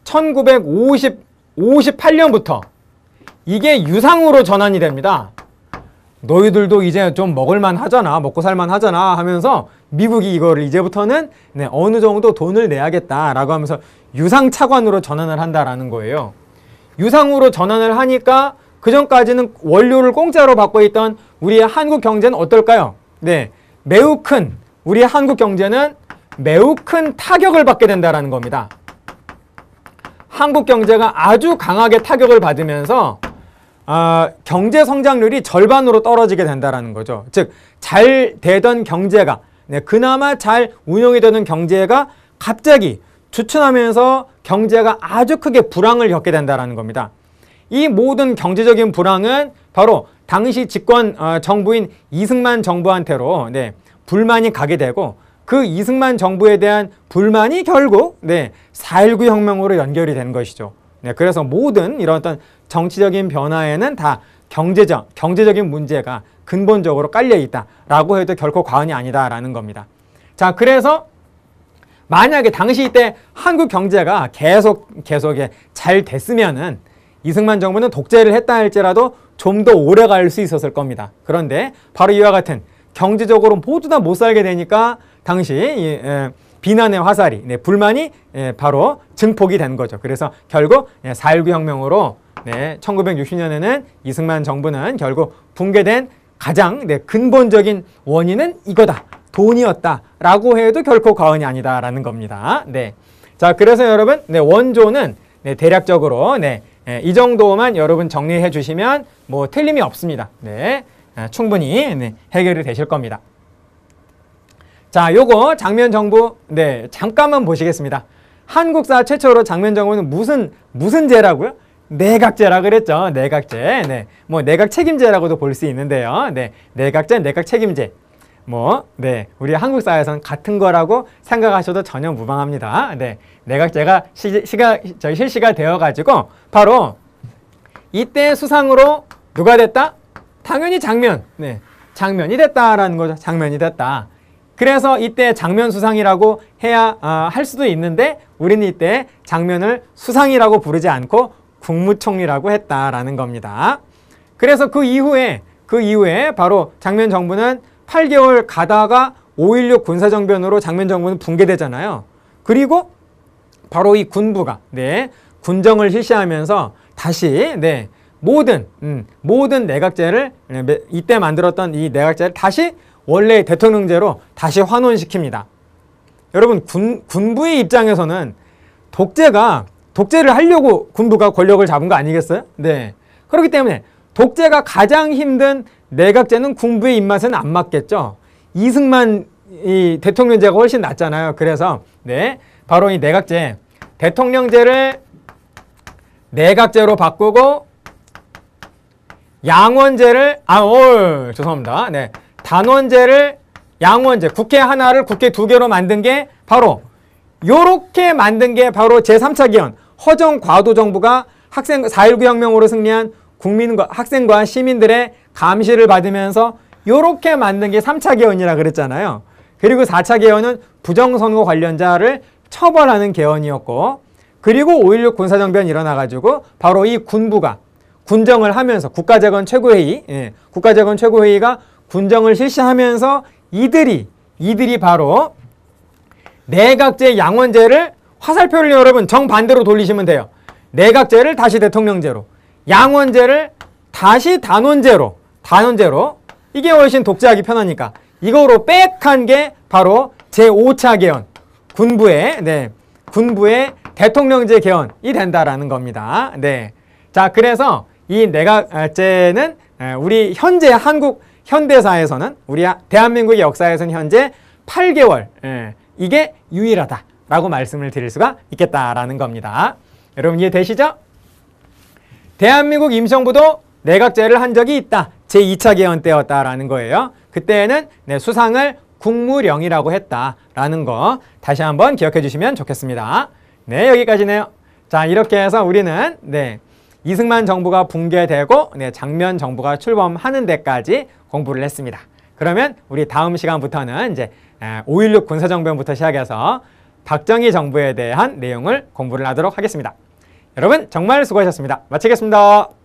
1958년부터 이게 유상으로 전환이 됩니다. 너희들도 이제 좀 먹을만 하잖아, 먹고 살만 하잖아 하면서 미국이 이거를 이제부터는 네, 어느 정도 돈을 내야겠다라고 하면서 유상차관으로 전환을 한다라는 거예요. 유상으로 전환을 하니까 그전까지는 원료를 공짜로 받고 있던 우리의 한국 경제는 어떨까요? 네, 우리의 한국 경제는 매우 큰 타격을 받게 된다는 겁니다. 한국 경제가 아주 강하게 타격을 받으면서 경제 성장률이 절반으로 떨어지게 된다는 거죠. 즉, 잘 되던 경제가, 네, 그나마 잘 운영이 되는 경제가 갑자기 주춤하면서 경제가 아주 크게 불황을 겪게 된다는 겁니다. 이 모든 경제적인 불황은 바로 당시 집권 정부인 이승만 정부한테로 네, 불만이 가게 되고 그 이승만 정부에 대한 불만이 결국 네, 4.19 혁명으로 연결이 된 것이죠. 네, 그래서 모든 이런 어떤 정치적인 변화에는 다 경제적인 문제가 근본적으로 깔려 있다라고 해도 결코 과언이 아니다라는 겁니다. 자, 그래서 만약에 당시 이때 한국 경제가 계속에 잘 됐으면은 이승만 정부는 독재를 했다 할지라도 좀 더 오래 갈 수 있었을 겁니다. 그런데 바로 이와 같은 경제적으로 모두 다 못 살게 되니까 당시 비난의 화살이, 네, 불만이 바로 증폭이 된 거죠. 그래서 결국 4.19 혁명으로 1960년에는 이승만 정부는 결국 붕괴된 가장 근본적인 원인은 이거다. 돈이었다라고 해도 결코 과언이 아니다라는 겁니다. 네. 자, 그래서 여러분, 원조는 네, 대략적으로 네, 이 정도만 여러분 정리해 주시면 뭐 틀림이 없습니다. 네, 충분히 네, 해결이 되실 겁니다. 자, 요거 장면 정부 네, 잠깐만 보시겠습니다. 한국사 최초로 장면 정부는 무슨 제라고요? 내각제라 그랬죠. 내각제. 네. 뭐 내각 책임제라고도 볼 수 있는데요. 네. 내각제, 내각 책임제. 뭐, 네. 우리 한국사에서는 같은 거라고 생각하셔도 전혀 무방합니다. 네. 내각제가 실시가 되어 가지고 바로 이때 수상으로 누가 됐다? 당연히 장면. 네. 장면이 됐다라는 거죠. 장면이 됐다. 그래서 이때 장면 수상이라고 해야 할 수도 있는데 우리는 이때 장면을 수상이라고 부르지 않고 국무총리라고 했다라는 겁니다. 그래서 그 이후에 바로 장면 정부는 8개월 가다가 5.16 군사정변으로 장면 정부는 붕괴되잖아요. 그리고 바로 이 군부가 네, 군정을 실시하면서 다시 네, 모든 내각제를 이때 만들었던 이 내각제를 다시 원래의 대통령제로 다시 환원시킵니다. 여러분 군부의 입장에서는 독재를 하려고 군부가 권력을 잡은 거 아니겠어요? 네. 그렇기 때문에 독재가 가장 힘든 내각제는 군부의 입맛에는 안 맞겠죠. 이승만 이 대통령제가 훨씬 낫잖아요. 그래서 네, 바로 이 내각제, 대통령제를 내각제로 바꾸고 양원제를 죄송합니다. 네, 단원제를 양원제, 국회 하나를 국회 2개로 만든 게 바로 요렇게 만든 게 바로 제3차 기원 허정 과도 정부가 4.19 혁명으로 승리한 국민과 학생과 시민들의 감시를 받으면서 요렇게 만든 게 3차 개헌이라 그랬잖아요. 그리고 4차 개헌은 부정선거 관련자를 처벌하는 개헌이었고, 그리고 5.16 군사정변이 일어나가지고 바로 이 군부가 군정을 하면서 국가재건 최고회의가 군정을 실시하면서 이들이 바로 내각제 양원제를 화살표를 여러분 정반대로 돌리시면 돼요. 내각제를 다시 대통령제로, 양원제를 다시 단원제로 이게 훨씬 독재하기 편하니까 이거로 빽한 게 바로 제5차 개헌 군부의 대통령제 개헌이 된다라는 겁니다. 네. 자, 그래서 이 내각제는 우리 현재 한국 현대사에서는 우리 대한민국의 역사에서는 현재 8개월 이게 유일하다라고 말씀을 드릴 수가 있겠다라는 겁니다. 여러분 이해되시죠? 대한민국 임시정부도 내각제를 한 적이 있다. 제2차 개헌 때였다라는 거예요. 그때는 수상을 국무령이라고 했다라는 거 다시 한번 기억해 주시면 좋겠습니다. 네, 여기까지네요. 자, 이렇게 해서 우리는 이승만 정부가 붕괴되고 장면 정부가 출범하는 데까지 공부를 했습니다. 그러면 우리 다음 시간부터는 이제 5.16 군사정변부터 시작해서 박정희 정부에 대한 내용을 공부를 하도록 하겠습니다. 여러분 정말 수고하셨습니다. 마치겠습니다.